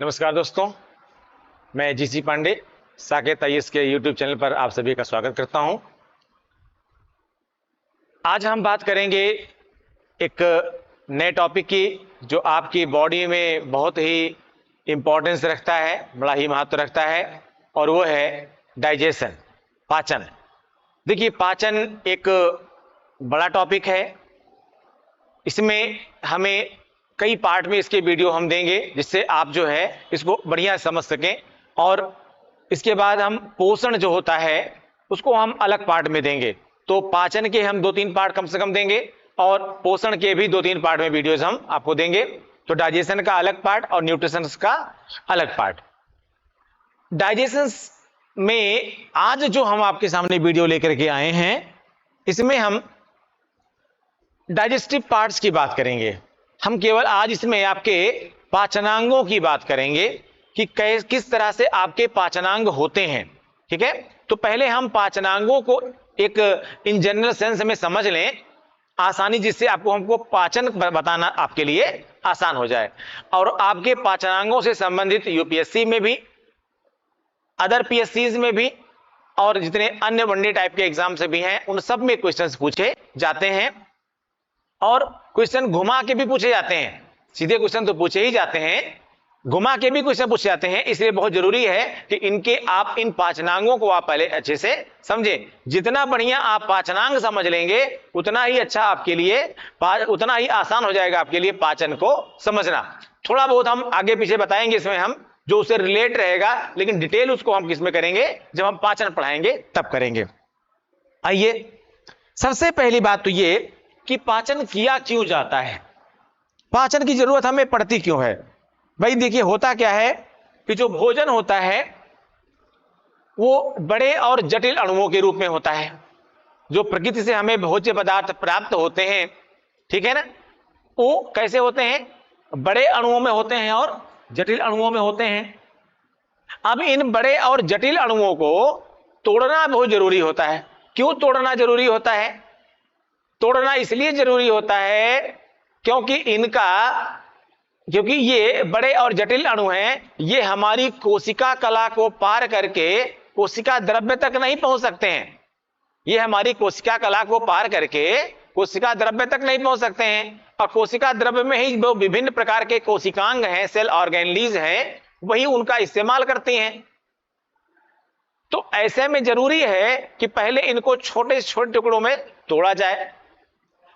नमस्कार दोस्तों, मैं जीसी पांडे साकेत आईएएस के यूट्यूब चैनल पर आप सभी का स्वागत करता हूं। आज हम बात करेंगे एक नए टॉपिक की जो आपकी बॉडी में बहुत ही इंपॉर्टेंस रखता है, बड़ा ही महत्व रखता है, और वो है डाइजेशन, पाचन। देखिए, पाचन एक बड़ा टॉपिक है। इसमें हमें कई पार्ट में इसके वीडियो हम देंगे जिससे आप जो है इसको बढ़िया समझ सकें, और इसके बाद हम पोषण जो होता है उसको हम अलग पार्ट में देंगे। तो पाचन के हम 2-3 पार्ट कम से कम देंगे और पोषण के भी 2-3 पार्ट में वीडियोस हम आपको देंगे। तो डाइजेशन का अलग पार्ट और न्यूट्रिशन का अलग पार्ट। डाइजेशन में आज जो हम आपके सामने वीडियो लेकर के आए हैं, इसमें हम डाइजेस्टिव पार्ट्स की बात करेंगे। हम केवल आज इसमें आपके पाचनांगों की बात करेंगे कि किस तरह से आपके पाचनांग होते हैं। ठीक है, तो पहले हम पाचनांगों को एक इन जनरल सेंस में समझ लें आसानी, जिससे हमको पाचन बताना आपके लिए आसान हो जाए। और आपके पाचनांगों से संबंधित यूपीएससी में भी, अदर पीएससीज में भी, और जितने अन्य वनडे टाइप के एग्जाम से भी हैं, उन सब में क्वेश्चंस पूछे जाते हैं। और क्वेश्चन घुमा के भी पूछे जाते हैं। सीधे क्वेश्चन तो पूछे ही जाते हैं, घुमा के भी क्वेश्चन पूछे जाते हैं। इसलिए बहुत जरूरी है कि आप इन पाचनांगों को आप पहले अच्छे से समझें। जितना बढ़िया आप पाचनांग समझ लेंगे उतना ही अच्छा आपके लिए, उतना ही आसान हो जाएगा आपके लिए पाचन को समझना। थोड़ा बहुत हम आगे पीछे बताएंगे इसमें हम, जो उससे रिलेट रहेगा, लेकिन डिटेल उसको हम किसमें करेंगे, जब हम पाचन पढ़ाएंगे तब करेंगे। आइए, सबसे पहली बात तो ये कि पाचन किया क्यों जाता है, पाचन की जरूरत हमें पड़ती क्यों है। भाई देखिए, होता क्या है कि जो भोजन होता है वो बड़े और जटिल अणुओं के रूप में होता है। जो प्रकृति से हमें भोज्य पदार्थ प्राप्त होते हैं, ठीक है ना, वो कैसे होते हैं, बड़े अणुओं में होते हैं और जटिल अणुओं में होते हैं। अब इन बड़े और जटिल अणुओं को तोड़ना बहुत जरूरी होता है। क्यों तोड़ना जरूरी होता है? तोड़ना इसलिए जरूरी होता है क्योंकि ये बड़े और जटिल अणु हैं, ये हमारी कोशिका कला को पार करके कोशिका द्रव्य तक नहीं पहुंच सकते हैं। ये हमारी कोशिका कला को पार करके कोशिका द्रव्य तक नहीं पहुंच सकते हैं, और कोशिका द्रव्य में ही वो विभिन्न प्रकार के कोशिकांग हैं, सेल ऑर्गेनलीज हैं, वही उनका इस्तेमाल करती हैं। तो ऐसे में जरूरी है कि पहले इनको छोटे छोटे टुकड़ों में तोड़ा जाए।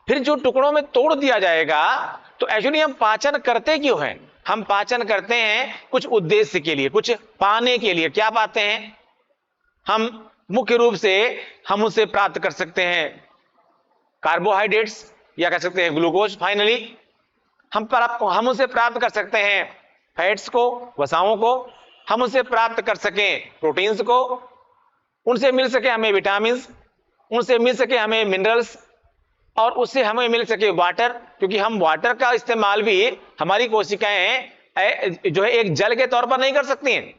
फिर जो टुकड़ों में तोड़ दिया जाएगा, तो एक्चुअली हम पाचन करते क्यों हैं? हम पाचन करते हैं कुछ उद्देश्य के लिए, कुछ पाने के लिए। क्या पाते हैं हम? मुख्य रूप से हम उससे प्राप्त कर सकते हैं कार्बोहाइड्रेट्स, या कह सकते हैं ग्लूकोज। फाइनली हम उससे प्राप्त कर सकते हैं फैट्स को, वसाओं को। हम उससे प्राप्त कर सकें प्रोटीन्स को, उनसे मिल सके हमें विटामिन, उनसे मिल सके हमें मिनरल्स, और उससे हमें मिल सके वाटर। क्योंकि हम वाटर का इस्तेमाल भी हमारी कोशिकाएं जो है एक जल के तौर पर नहीं कर सकती हैं,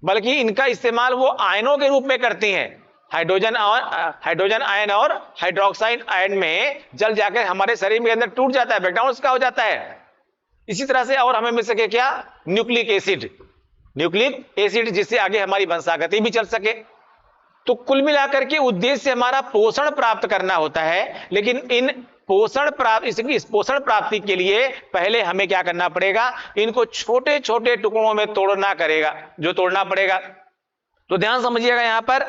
बल्कि इनका इस्तेमाल वो आयनों के रूप में करती हैं। हाइड्रोजन आयन और हाइड्रोक्साइड आयन में जल जाकर हमारे शरीर के अंदर टूट जाता है, ब्रेकडाउन उसका हो जाता है। इसी तरह से और हमें मिल सके क्या? न्यूक्लिक एसिड, जिससे आगे हमारी वंशागति भी चल सके। तो कुल मिलाकर के उद्देश्य हमारा पोषण प्राप्त करना होता है। लेकिन इस पोषण प्राप्ति के लिए पहले हमें क्या करना पड़ेगा? इनको छोटे छोटे टुकड़ों में तोड़ना पड़ेगा। तो ध्यान समझिएगा, यहां पर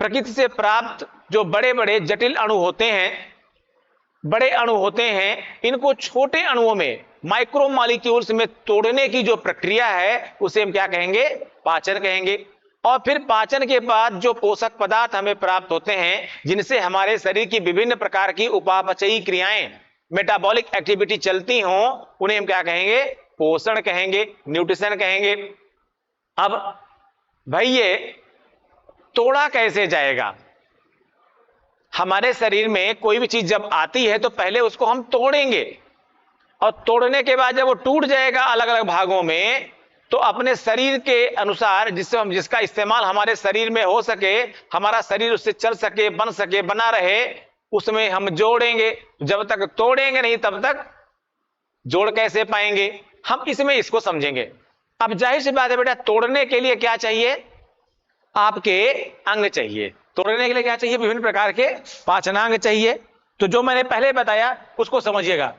प्रकृति से प्राप्त जो बड़े बड़े जटिल अणु होते हैं, इनको छोटे अणुओं में, माइक्रो मॉलिक्यूल्स में तोड़ने की जो प्रक्रिया है उसे हम क्या कहेंगे? पाचन कहेंगे। और फिर पाचन के बाद जो पोषक पदार्थ हमें प्राप्त होते हैं, जिनसे हमारे शरीर की विभिन्न प्रकार की उपापचयी क्रियाएं, मेटाबॉलिक एक्टिविटी चलती हों, उन्हें हम क्या कहेंगे? पोषण कहेंगे, न्यूट्रिशन कहेंगे। अब भाई ये तोड़ा कैसे जाएगा? हमारे शरीर में कोई भी चीज जब आती है तो पहले उसको हम तोड़ेंगे, और तोड़ने के बाद जब वो टूट जाएगा अलग अलग भागों में, तो अपने शरीर के अनुसार जिसका इस्तेमाल हमारे शरीर में हो सके, हमारा शरीर उससे चल सके, बन सके, बना रहे, उसमें हम जोड़ेंगे। जब तक तोड़ेंगे नहीं तब तक जोड़ कैसे पाएंगे? हम इसमें इसको समझेंगे। अब जाहिर सी बात है बेटा, तोड़ने के लिए क्या चाहिए? आपके अंग चाहिए। तोड़ने के लिए क्या चाहिए? विभिन्न प्रकार के पाचनांग चाहिए। तो जो मैंने पहले बताया उसको समझिएगा।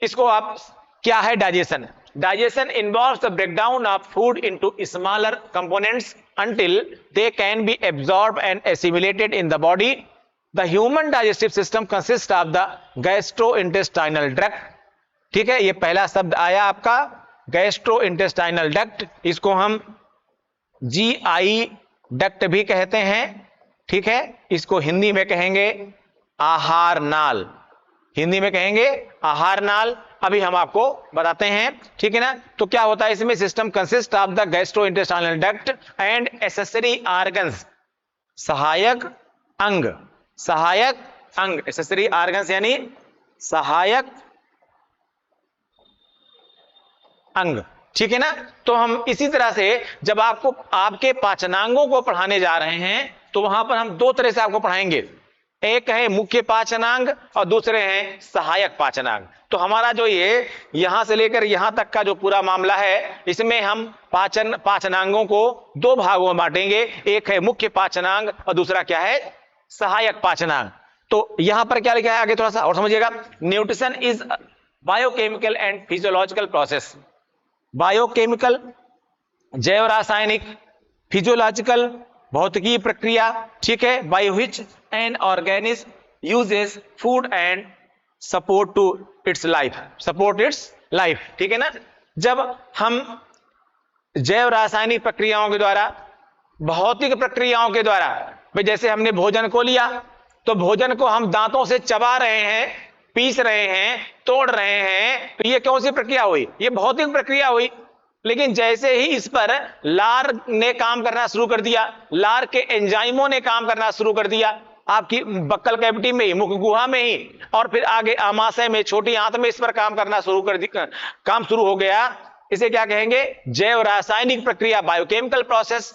इसको आप, क्या है digestion? Digestion involves the breakdown of food into smaller components until they can be absorbed and assimilated in the body. The human digestive system consists of the gastrointestinal tract. ठीक है, ये पहला शब्द आया आपका गैस्ट्रोइंटेस्टाइनल डक्ट, इसको हम GI duct भी कहते हैं। ठीक है, इसको हिंदी में कहेंगे आहार नाल, हिंदी में कहेंगे आहार नाल। अभी हम आपको बताते हैं, ठीक है ना। तो क्या होता है इसमें? System consist of the gastrointestinal duct and accessory organs, सहायक अंग, सहायक अंग, एसेसरी ऑर्गन्स यानी सहायक अंग, ठीक है ना। तो हम इसी तरह से जब आपको आपके पाचनांगों को पढ़ाने जा रहे हैं तो वहां पर हम दो तरह से आपको पढ़ाएंगे, एक है मुख्य पाचनांग और दूसरे हैं सहायक पाचनांग। तो हमारा जो ये यहां से लेकर यहां तक का जो पूरा मामला है, इसमें हम पाचनांगों को दो भागों में बांटेंगे, एक है मुख्य पाचनांग और दूसरा क्या है? सहायक पाचनांग। तो यहां पर क्या लिखा है आगे थोड़ा सा और समझिएगा। Nutrition is biochemical and physiological process. Biochemical जैव रासायनिक, फिजियोलॉजिकल भौतिकी प्रक्रिया, ठीक है, by which an organism uses food and support to its life, support its life, ठीक है ना। जब हम जैव रासायनिक प्रक्रियाओं के द्वारा, भौतिक प्रक्रियाओं के द्वारा, भाई जैसे हमने भोजन को लिया तो भोजन को हम दांतों से चबा रहे हैं, पीस रहे हैं, तोड़ रहे हैं, तो ये कौन सी प्रक्रिया हुई? ये भौतिक प्रक्रिया हुई। लेकिन जैसे ही इस पर लार ने काम करना शुरू कर दिया, लार के एंजाइमों ने काम करना शुरू कर दिया, आपकी बक्कल कैविटी में ही, मुख गुहा में ही, और फिर आगे आमाशय में, छोटी आंत में इस पर काम करना काम शुरू हो गया, इसे क्या कहेंगे? जैव रासायनिक प्रक्रिया, बायोकेमिकल प्रोसेस।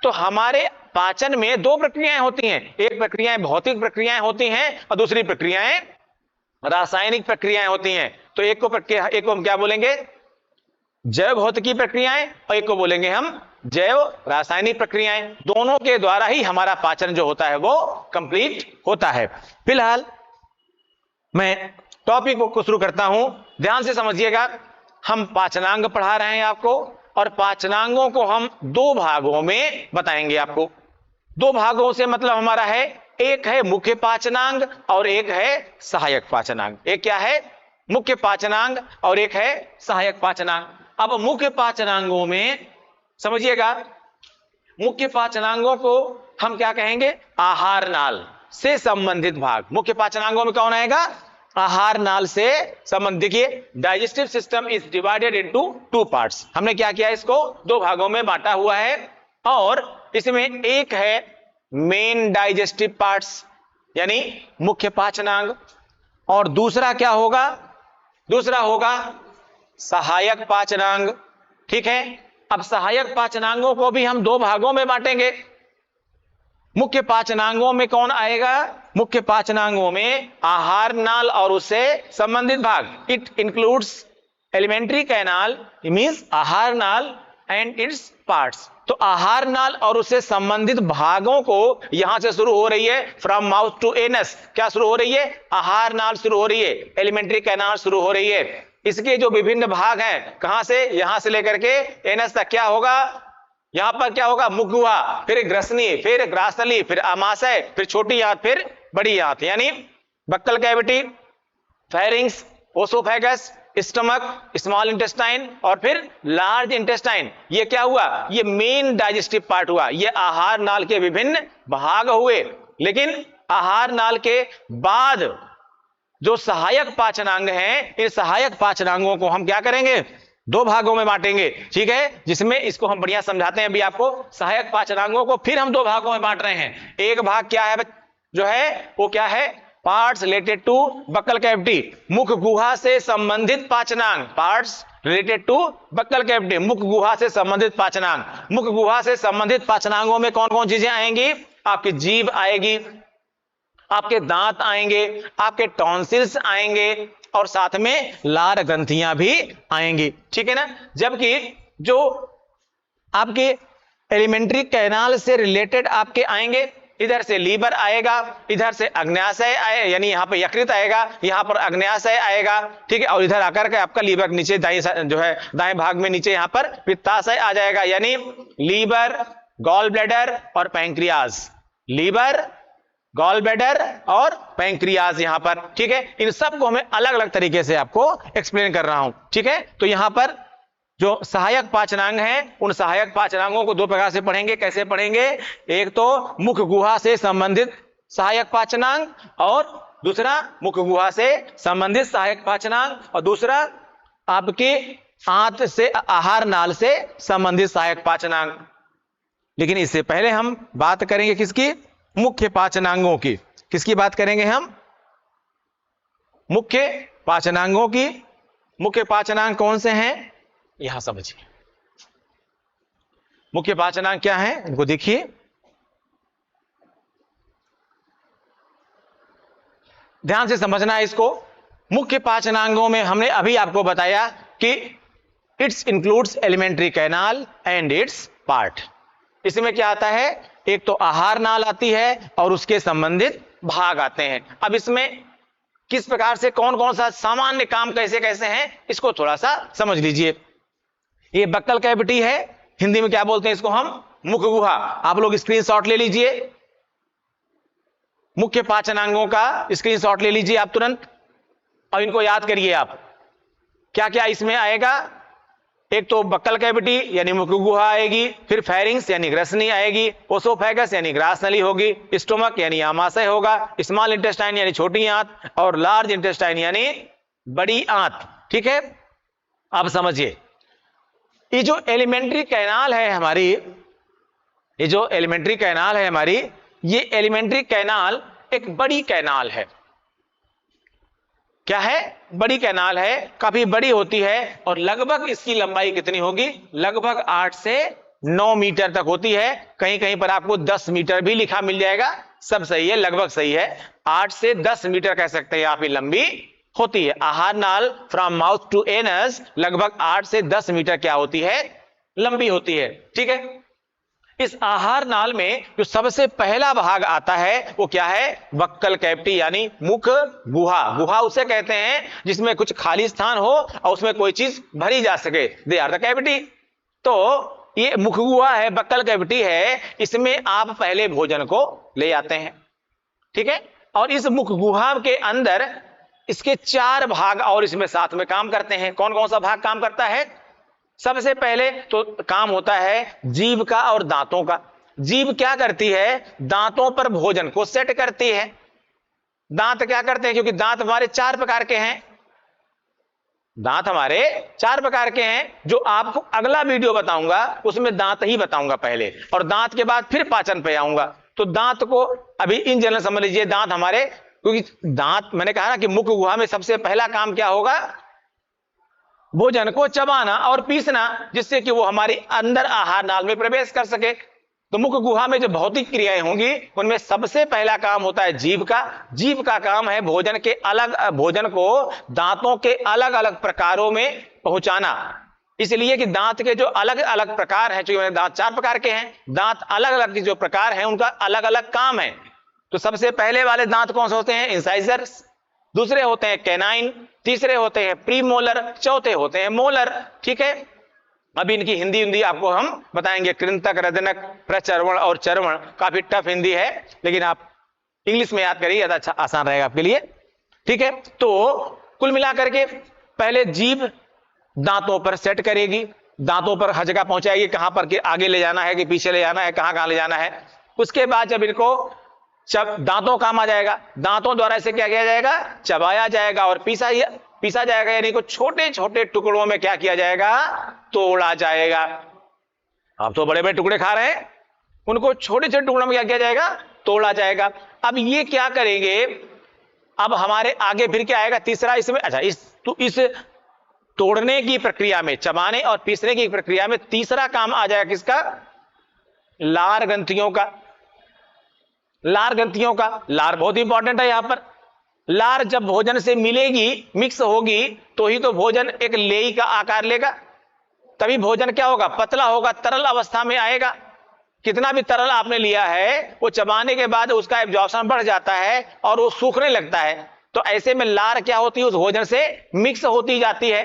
तो हमारे पाचन में दो प्रक्रियाएं होती हैं, एक प्रक्रियाएं भौतिक प्रक्रियाएं होती हैं और दूसरी प्रक्रियाएं रासायनिक प्रक्रियाएं होती हैं। तो एक को हम क्या बोलेंगे? जैव भौतिकी प्रक्रियाएं, और एक को बोलेंगे हम जैव रासायनिक प्रक्रियाएं। दोनों के द्वारा ही हमारा पाचन जो होता है वो कंप्लीट होता है। फिलहाल मैं टॉपिक को शुरू करता हूं, ध्यान से समझिएगा। हम पाचनांग पढ़ा रहे हैं आपको, और पाचनांगों को हम दो भागों में बताएंगे आपको। दो भागों से मतलब हमारा है, एक है मुख्य पाचनांग और एक है सहायक पाचनांग। एक क्या है? मुख्य पाचनांग और एक है सहायक पाचनांग। अब मुख्य पाचनांगों में समझिएगा, मुख्य पाचनांगों को हम क्या कहेंगे? आहार नाल से संबंधित भाग। मुख्य पाचनांगों में कौन आएगा? आहार नाल से संबंधित। देखिए, digestive system is divided into two parts. हमने क्या किया? इसको दो भागों में बांटा हुआ है, और इसमें एक है मेन डाइजेस्टिव पार्ट्स यानी मुख्य पाचनांग, और दूसरा क्या होगा? दूसरा होगा सहायक पाचनांग, ठीक है। अब सहायक पाचनांगों को भी हम दो भागों में बांटेंगे। मुख्य पाचनांगों में कौन आएगा? मुख्य पाचनांगों में आहार नाल और उससे संबंधित भाग। It includes alimentary canal, means आहार नाल एंड इट्स पार्ट्स। तो आहार नाल और उससे संबंधित भागों को यहां से शुरू हो रही है, फ्रॉम माउथ टू एनस। क्या शुरू हो रही है? आहार नाल शुरू हो रही है, एलिमेंट्री कैनाल शुरू हो रही है। इसके जो विभिन्न भाग हैं, कहां से? यहां से लेकर के एनस तक क्या होगा? यहां पर क्या होगा? मुख गुहा, फिर ग्रसनी, फिर ग्रासली, फिर आमाशय, फिर छोटी आंत, फिर बड़ी आंत, यानी buccal cavity, pharynx, oesophagus, stomach, small intestine और फिर लार्ज इंटेस्टाइन। ये क्या हुआ? ये मेन डाइजेस्टिव पार्ट हुआ। ये आहार नाल के विभिन्न भाग हुए। लेकिन आहार नाल के बाद जो सहायक पाचनांग हैं, इन सहायक पाचनांगों को हम क्या करेंगे? दो भागों में बांटेंगे, ठीक है। जिसमें इसको हम बढ़िया समझाते हैं अभी आपको। सहायक पाचनांगों को फिर हम दो भागों में बांट रहे हैं। एक भाग क्या है जो है वो क्या है? Parts related to buccal cavity, मुख गुहा से संबंधित पाचनांग। Parts related to buccal cavity, मुख गुहा से संबंधित पाचनांग। मुख गुहा से संबंधित पाचनांगों में कौन कौन चीजें आएंगी? आपकी जीभ आएगी, आपके दांत आएंगे, आपके टॉन्सिल्स आएंगे, और साथ में लार ग्रंथियां भी आएंगी, ठीक है ना। जबकि जो आपके एलिमेंट्री कैनाल से रिलेटेड आपके आएंगे। इधर से लीवर आएगा, इधर से अग्न्याशय आए, यानी यहां पर यकृत आएगा, यहां पर अग्न्याशय आएगा, ठीक है, और इधर आकर के आपका लीवर नीचे दाएं जो है दाएं भाग में नीचे यहां पर पित्ताशय आ जाएगा, यानी लीवर, गॉल ब्लैडर और पैंक्रियाज। लीवर, गॉल ब्लैडर और पैंक्रियाज यहां पर, ठीक है। इन सबको मैं अलग अलग तरीके से आपको एक्सप्लेन कर रहा हूं, ठीक है। तो यहां पर जो सहायक पाचनांग हैं, उन सहायक पाचनांगों को दो प्रकार से पढ़ेंगे। कैसे पढ़ेंगे? एक तो मुख गुहा से संबंधित सहायक पाचनांग और दूसरा मुख गुहा से संबंधित सहायक पाचनांग और दूसरा आपके आंत से आहार नाल से संबंधित सहायक पाचनांग। लेकिन इससे पहले हम बात करेंगे किसकी? मुख्य पाचनांगों की। किसकी बात करेंगे हम? मुख्य पाचनांगों की। मुख्य पाचनांग कौन से हैं यहां समझिए। मुख्य पाचनांग क्या है इनको देखिए, ध्यान से समझना है इसको। मुख्य पाचनांगों में हमने अभी आपको बताया कि it's includes alimentary canal and it's part. इसमें क्या आता है? एक तो आहार नाल आती है और उसके संबंधित भाग आते हैं। अब इसमें किस प्रकार से कौन कौन सा सामान्य काम कैसे कैसे हैं, इसको थोड़ा सा समझ लीजिए। ये बक्कल कैविटी है, हिंदी में क्या बोलते हैं इसको हम? मुख गुहा। आप लोग स्क्रीनशॉट ले लीजिए, मुख्य पाचनांगों का स्क्रीनशॉट ले लीजिए आप तुरंत और इनको याद करिए आप। क्या क्या इसमें आएगा? एक तो बक्कल कैविटी यानी मुख गुहा आएगी, फिर फेरिंग्स यानी ग्रसनी आएगी, ओसोफेगस यानी ग्रास नली होगी, स्टोमक यानी आमाशय होगा, स्मॉल इंटेस्टाइन यानी छोटी आंत और लार्ज इंटेस्टाइन यानी बड़ी आंत, ठीक है। अब समझिए, ये जो एलिमेंट्री कैनाल है हमारी, ये जो एलिमेंट्री कैनाल है हमारी, ये एलिमेंट्री कैनाल एक बड़ी कैनाल है। क्या है? बड़ी कैनाल है, काफी बड़ी होती है और लगभग इसकी लंबाई कितनी होगी? लगभग 8 से 9 मीटर तक होती है। कहीं कहीं पर आपको 10 मीटर भी लिखा मिल जाएगा, सब सही है, लगभग सही है। 8 से 10 मीटर कह सकते हैं आप, ये लंबी होती है। आहार नाल फ्रॉम माउथ टू एनस लगभग 8 से 10 मीटर क्या होती है? लंबी होती है, ठीक है। इस आहार नाल में जो सबसे पहला भाग आता है वो क्या है? बक्कल कैविटी यानी मुख गुहा। गुहा उसे कहते हैं जिसमें कुछ खाली स्थान हो और उसमें कोई चीज भरी जा सके, दे आर द कैविटी। तो ये मुख गुहा है, बक्कल कैविटी है, इसमें आप पहले भोजन को ले आते हैं, ठीक है। और इस मुख गुहा के अंदर इसके 4 भाग और इसमें साथ में काम करते हैं। कौन कौन सा भाग काम करता है? सबसे पहले तो काम होता है जीभ का और दांतों का। जीभ क्या करती है? दांतों पर भोजन को सेट करती है। दांत क्या करते हैं? क्योंकि दांत हमारे 4 प्रकार के हैं, दांत हमारे 4 प्रकार के हैं, जो आपको अगला वीडियो बताऊंगा उसमें दांत ही बताऊंगा पहले, और दांत के बाद फिर पाचन पे आऊंगा। तो दांत को अभी इन जनरल समझ लीजिए। दांत हमारे, क्योंकि दांत मैंने कहा ना कि मुख गुहा में सबसे पहला काम क्या होगा? भोजन को चबाना और पीसना, जिससे कि वो हमारे अंदर आहार नाल में प्रवेश कर सके। तो मुख गुहा में जो भौतिक क्रियाएं होंगी उनमें सबसे पहला काम होता है जीभ का। जीभ का काम है भोजन को दांतों के अलग अलग प्रकारों में पहुंचाना। इसलिए कि दांत के जो अलग अलग प्रकार हैं, क्योंकि दांत 4 प्रकार के हैं, दांत अलग अलग जो प्रकार हैं उनका अलग अलग काम है। तो सबसे पहले वाले दांत कौन से होते हैं? इंसाइजर्स, दूसरे होते हैं कैनाइन, तीसरे होते हैं प्रीमोलर, चौथे होते हैं मोलर, ठीक है। अभी इनकी हिंदी आपको हम बताएंगे, कृंतक, रदनक, प्रचर्वण और चर्वण। काफी टफ हिंदी है, लेकिन आप इंग्लिश में याद करिए, ज्यादा अच्छा आसान रहेगा आपके लिए, ठीक है। तो कुल मिलाकर के पहले जीभ दांतों पर सेट करेगी, दांतों पर हर जगह पहुंचाएगी, कहां पर आगे ले जाना है कि पीछे ले जाना है, कहां ले जाना है। उसके बाद जब इनको दांतों काम आ जाएगा, दांतों द्वारा इसे क्या किया जाएगा? चबाया जाएगा और पीसा जाएगा, यानी को छोटे छोटे टुकड़ों में क्या किया जाएगा? तोड़ा जाएगा। आप तो बड़े बड़े टुकड़े खा रहे हैं, उनको छोटे छोटे टुकड़ों में क्या किया जाएगा? तोड़ा जाएगा। अब ये क्या करेंगे? अब हमारे आगे फिर क्या आएगा? तीसरा इसमें, अच्छा, इस तोड़ने की प्रक्रिया में, चबाने और पीसने की प्रक्रिया में तीसरा काम आ जाएगा किसका? लार ग्रंथियों का। लार ग्रंथियों का, लार बहुत इंपॉर्टेंट है यहां पर। लार जब भोजन से मिलेगी, मिक्स होगी, तो ही तो भोजन एक लेई का आकार लेगा, तभी भोजन क्या होगा, पतला होगा, तरल अवस्था में आएगा। कितना भी तरल आपने लिया है वो चबाने के बाद उसका एब्जॉर्प्शन बढ़ जाता है और वो सूखने लगता है। तो ऐसे में लार क्या होती है, उस भोजन से मिक्स होती जाती है।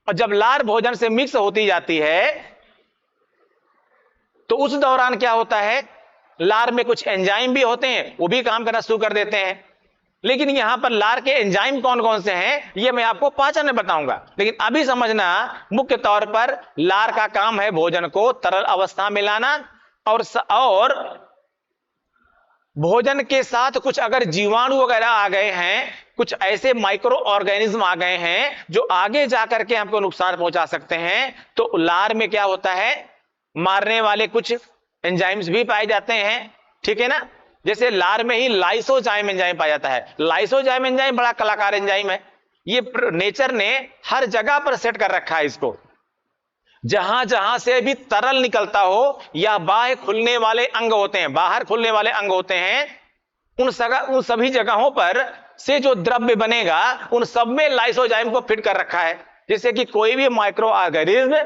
और जब लार भोजन से मिक्स होती जाती है तो उस दौरान क्या होता है, लार में कुछ एंजाइम भी होते हैं, वो भी काम करना शुरू कर देते हैं। लेकिन यहां पर लार के एंजाइम कौन कौन से हैं ये मैं आपको पाचन में बताऊंगा। लेकिन अभी समझना, मुख्य तौर पर लार का काम है भोजन को तरल अवस्था में लाना और भोजन के साथ कुछ अगर जीवाणु वगैरह आ गए हैं, कुछ ऐसे माइक्रो ऑर्गेनिज्म आ गए हैं जो आगे जाकर के हमको नुकसान पहुंचा सकते हैं, तो लार में क्या होता है, मारने वाले कुछ एंजाइम्स भी पाए जाते हैं। ठीक है ना, जैसे लार में ही लाइसोजाइम एंजाइम पाया जाता है। लाइसोजाइम एंजाइम बड़ा कलाकार एंजाइम है, ये नेचर ने हर जगह पर सेट कर रखा है इसको। जहां जहां से भी तरल निकलता हो या बाहर खुलने वाले अंग होते हैं, बाहर खुलने वाले अंग होते हैं, उन सभी जगहों पर से जो द्रव्य बनेगा उन सब में लाइसोजाइम को फिट कर रखा है, जिससे कि कोई भी माइक्रो ऑर्गेनिज्म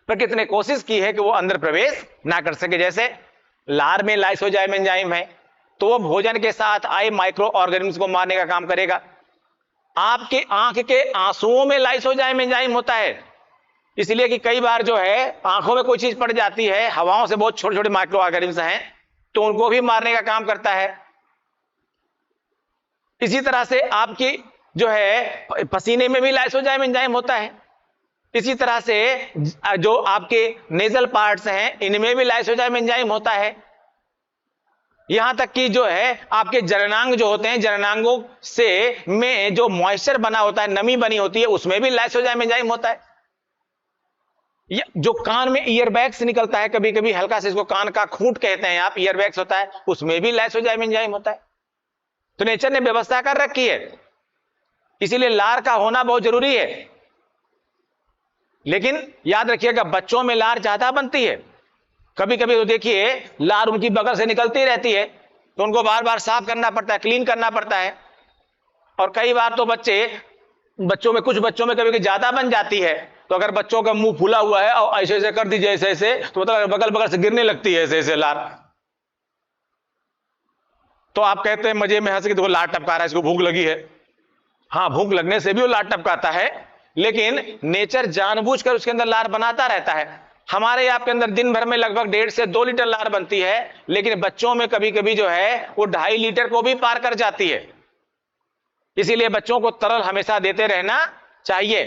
प्रकृति ने कोशिश की है कि वो अंदर प्रवेश ना कर सके। जैसे लार में लाइसोजाइम एंजाइम है तो वो भोजन के साथ आए माइक्रो ऑर्गेनिज्म को मारने का काम करेगा। आपके आंख के आंसुओं में लाइसोजाइम एंजाइम होता है, इसलिए कि कई बार जो है आंखों में कोई चीज पड़ जाती है, हवाओं से बहुत छोटे छोटे माइक्रो ऑर्गेनिज्म हैं, तो उनको भी मारने का काम करता है। इसी तरह से आपकी जो है पसीने में भी लाइसोजाइम एंजाइम होता है। इसी तरह से जो आपके नेजल पार्ट्स हैं इनमें भी लाइसोजाइम एंजाइम होता है। यहां तक कि जो है आपके जननांग जो होते हैं, जननांगों से में जो मॉइस्चर बना होता है, नमी बनी होती है, उसमें भी लाइसोजाइम एंजाइम होता है। जो कान में ईयरबैग्स निकलता है, कभी कभी हल्का से इसको कान का खूंट कहते हैं आप, ईयरबैग्स होता है, उसमें भी लाइसोजाइम एंजाइम होता है। तो नेचर ने व्यवस्था कर रखी है, इसीलिए लार का होना बहुत जरूरी है। लेकिन याद रखिएगा बच्चों में लार ज्यादा बनती है। कभी कभी तो देखिए लार उनकी बगल से निकलती रहती है, तो उनको बार बार साफ करना पड़ता है, क्लीन करना पड़ता है। और कई बार तो बच्चों में कुछ बच्चों में कभी कभी ज्यादा बन जाती है, तो अगर बच्चों का मुंह फूला हुआ है और ऐसे ऐसे कर दीजिए, ऐसे ऐसे, तो मतलब बगल बगल से गिरने लगती है ऐसे ऐसे लार। तो आप कहते हैं मजे में हंस के, देखो लार टपका रहा है, इसको भूख लगी है। हाँ, भूख लगने से भी वो लार टपकाता है, लेकिन नेचर जानबूझकर उसके अंदर लार बनाता रहता है। हमारे आपके अंदर दिन भर में लगभग 1.5 से 2 लीटर लार बनती है, लेकिन बच्चों में कभी कभी जो है वो 2.5 लीटर को भी पार कर जाती है। इसीलिए बच्चों को तरल हमेशा देते रहना चाहिए।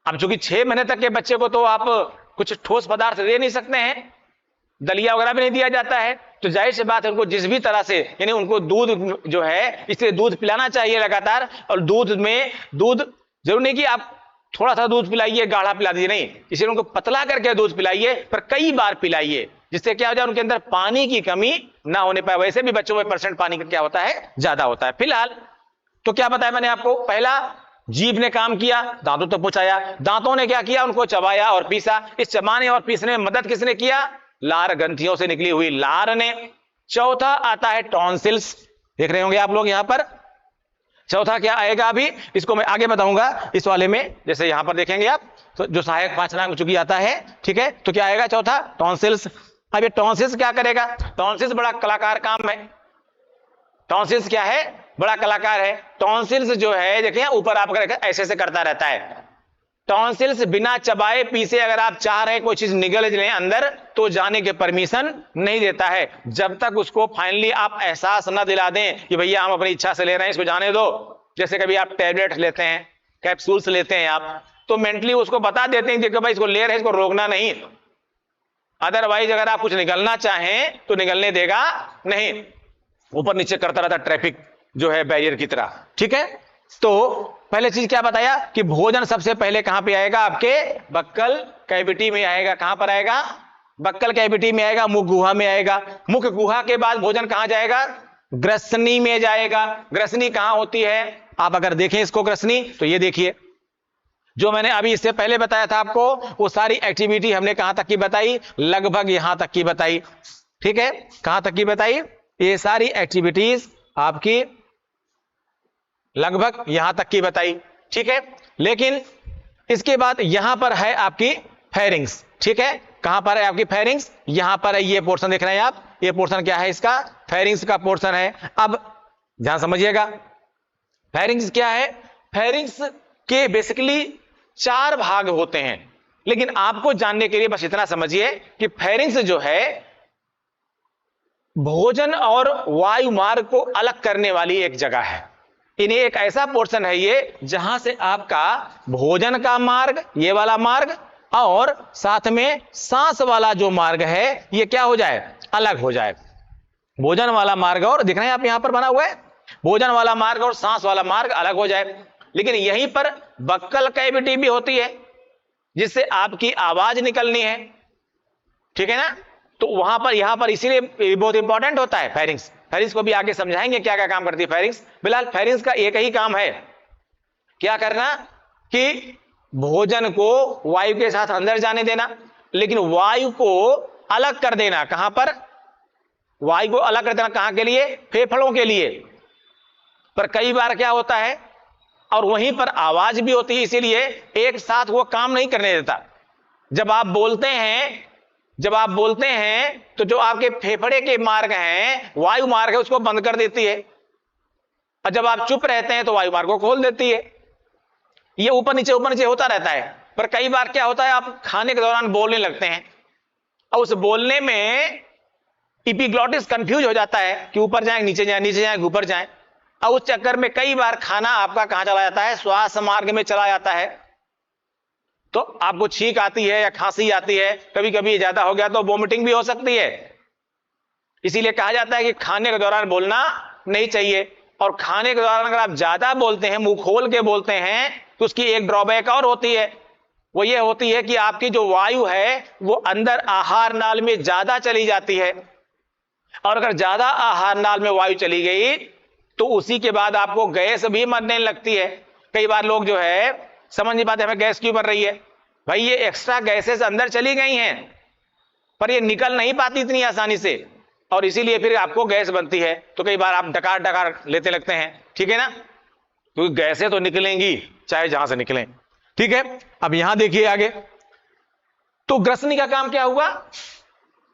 अब चूंकि 6 महीने तक के बच्चे को तो आप कुछ ठोस पदार्थ दे नहीं सकते हैं, दलिया वगैरह भी नहीं दिया जाता है, तो जाहिर सी बात है उनको जिस भी तरह से, यानी उनको दूध जो है, इसलिए दूध पिलाना चाहिए लगातार। और दूध जरूर नहीं कि आप थोड़ा सा दूध पिलाइए, गाढ़ा पिला दीजिए, नहीं, इसलिए उनको पतला करके दूध पिलाइए, पर कई बार पिलाइए, जिससे क्या हो जाए उनके अंदर पानी की कमी ना होने पाए। वैसे भी बच्चों में % पानी का क्या होता है, ज्यादा होता है। फिलहाल तो क्या बताया मैंने आपको, पहला जीभ ने काम किया, दांतों तक पहुंचाया, दांतों ने क्या किया, उनको चबाया और पीसा। इस चबाने और पीसने में मदद किसने किया, लार ग्रंथियों से निकली हुई लार ने। चौथा आता है टॉन्सिल्स, देख रहे होंगे आप लोग यहां पर। चौथा क्या आएगा, अभी इसको मैं आगे बताऊंगा इस वाले में, जैसे यहां पर देखेंगे आप, तो जो सहायक पाचनांग चूंकि आता है, ठीक है, तो क्या आएगा चौथा, टॉन्सिल्स। अब ये टॉन्सिल्स क्या करेगा, टॉन्सिल्स बड़ा कलाकार काम है। टॉन्सिल्स क्या है, बड़ा कलाकार है। टॉन्सिल्स जो है देखिए ऊपर आप ऐसे ऐसे करता रहता है। टॉन्सिल्स बिना चबाए पीसे अगर आप चाह रहे हैं कोई चीज निगल लें अंदर, तो जाने के परमिशन नहीं देता है, जब तक उसको फाइनली आप एहसास न दिला दें कि भैया हम अपनी इच्छा से ले रहे हैं, इसको जाने दो। जैसे कभी आप टैबलेट लेते हैं, कैप्सूल्स लेते हैं आप, तो मेंटली उसको बता देते हैं कि भाई इसको ले रहे हैं, इसको रोकना नहीं, अदरवाइज अगर आप कुछ निगलना चाहें तो निगलने देगा नहीं, ऊपर नीचे करता रहता ट्रैफिक जो है बैरियर की तरह। ठीक है, तो पहले चीज क्या बताया कि भोजन सबसे पहले कहां पे आएगा, आपके बक्कल कैविटी में आएगा। कहां पर आएगा, बक्कल कैविटी में आएगा, मुख गुहा में आएगा। मुख गुहा के बाद भोजन कहां जाएगा, ग्रसनी में जाएगा। ग्रसनी कहां होती है, आप अगर देखें इसको ग्रसनी, तो ये देखिए जो मैंने अभी इससे पहले बताया था आपको, वो सारी एक्टिविटी हमने कहां तक की बताई, लगभग यहां तक की बताई। ठीक है, कहां तक की बताई, ये सारी एक्टिविटीज आपकी लगभग यहां तक की बताई। ठीक है, लेकिन इसके बाद यहां पर है आपकी फेरिंग्स, ठीक है। कहां पर है आपकी फेरिंग्स? यहां पर है, ये पोर्शन देख रहे हैं आप, ये पोर्शन क्या है इसका? फेरिंग्स का पोर्शन है। अब ध्यान समझिएगा, फेरिंग्स क्या है? फेरिंग्स के बेसिकली 4 भाग होते हैं, लेकिन आपको जानने के लिए बस इतना समझिए कि फेरिंग्स जो है भोजन और वायु मार्ग को अलग करने वाली एक जगह है। इन्हें एक ऐसा पोर्शन है ये जहां से आपका भोजन का मार्ग, ये वाला मार्ग, और साथ में सांस वाला जो मार्ग है ये क्या हो जाए? अलग हो जाए। भोजन वाला मार्ग और, दिख रहे हैं आप यहां पर बना हुआ है, भोजन वाला मार्ग और सांस वाला मार्ग अलग हो जाए। लेकिन यहीं पर बक्कल कैविटी भी होती है जिससे आपकी आवाज निकलनी है, ठीक है ना। तो वहां पर, यहां पर इसीलिए बहुत इंपॉर्टेंट होता है फेरिंग्स। फेरिंग्स को भी आगे समझाएंगे क्या क्या काम करती है फेरिंग्स। फिलहाल फेरिंग्स का एक ही काम है, क्या करना? कि भोजन को वायु के साथ अंदर जाने देना, लेकिन वायु को अलग कर देना। कहां पर? वायु को अलग कर देना कहां के लिए? फेफड़ों के लिए। पर कई बार क्या होता है, और वहीं पर आवाज भी होती है, इसीलिए एक साथ वो काम नहीं करने देता। जब आप बोलते हैं तो जो आपके फेफड़े के मार्ग हैं, वायु मार्ग है, उसको बंद कर देती है, और जब आप चुप रहते हैं तो वायु मार्ग को खोल देती है। ये ऊपर नीचे होता रहता है। पर कई बार क्या होता है, आप खाने के दौरान बोलने लगते हैं और उस बोलने में इपिग्लॉटिस कंफ्यूज हो जाता है कि ऊपर जाए नीचे जाए, नीचे जाए ऊपर जाए, और उस चक्कर में कई बार खाना आपका कहां चला जाता है? श्वास मार्ग में चला जाता है। तो आपको छींक आती है या खांसी आती है, कभी कभी ज्यादा हो गया तो वोमिटिंग भी हो सकती है। इसीलिए कहा जाता है कि खाने के दौरान बोलना नहीं चाहिए। और खाने के दौरान अगर आप ज्यादा बोलते हैं, मुंह खोल के बोलते हैं, तो उसकी एक ड्रॉबैक और होती है, वो ये होती है कि आपकी जो वायु है वो अंदर आहार नाल में ज्यादा चली जाती है। और अगर ज्यादा आहार नाल में वायु चली गई तो उसी के बाद आपको गैस भी मरने लगती है। कई बार लोग जो है समझ नहीं पाते हमें गैस क्यों मर रही है। भाई ये एक्स्ट्रा गैसेस अंदर चली गई हैं, पर ये निकल नहीं पाती इतनी आसानी से, और इसीलिए फिर आपको गैस बनती है। तो कई बार आप डकार डकार लेते लगते हैं, ठीक है ना, क्योंकि गैसें तो निकलेंगी चाहे जहां से निकलें, ठीक है। अब यहां देखिए आगे, तो ग्रसनी का काम क्या हुआ?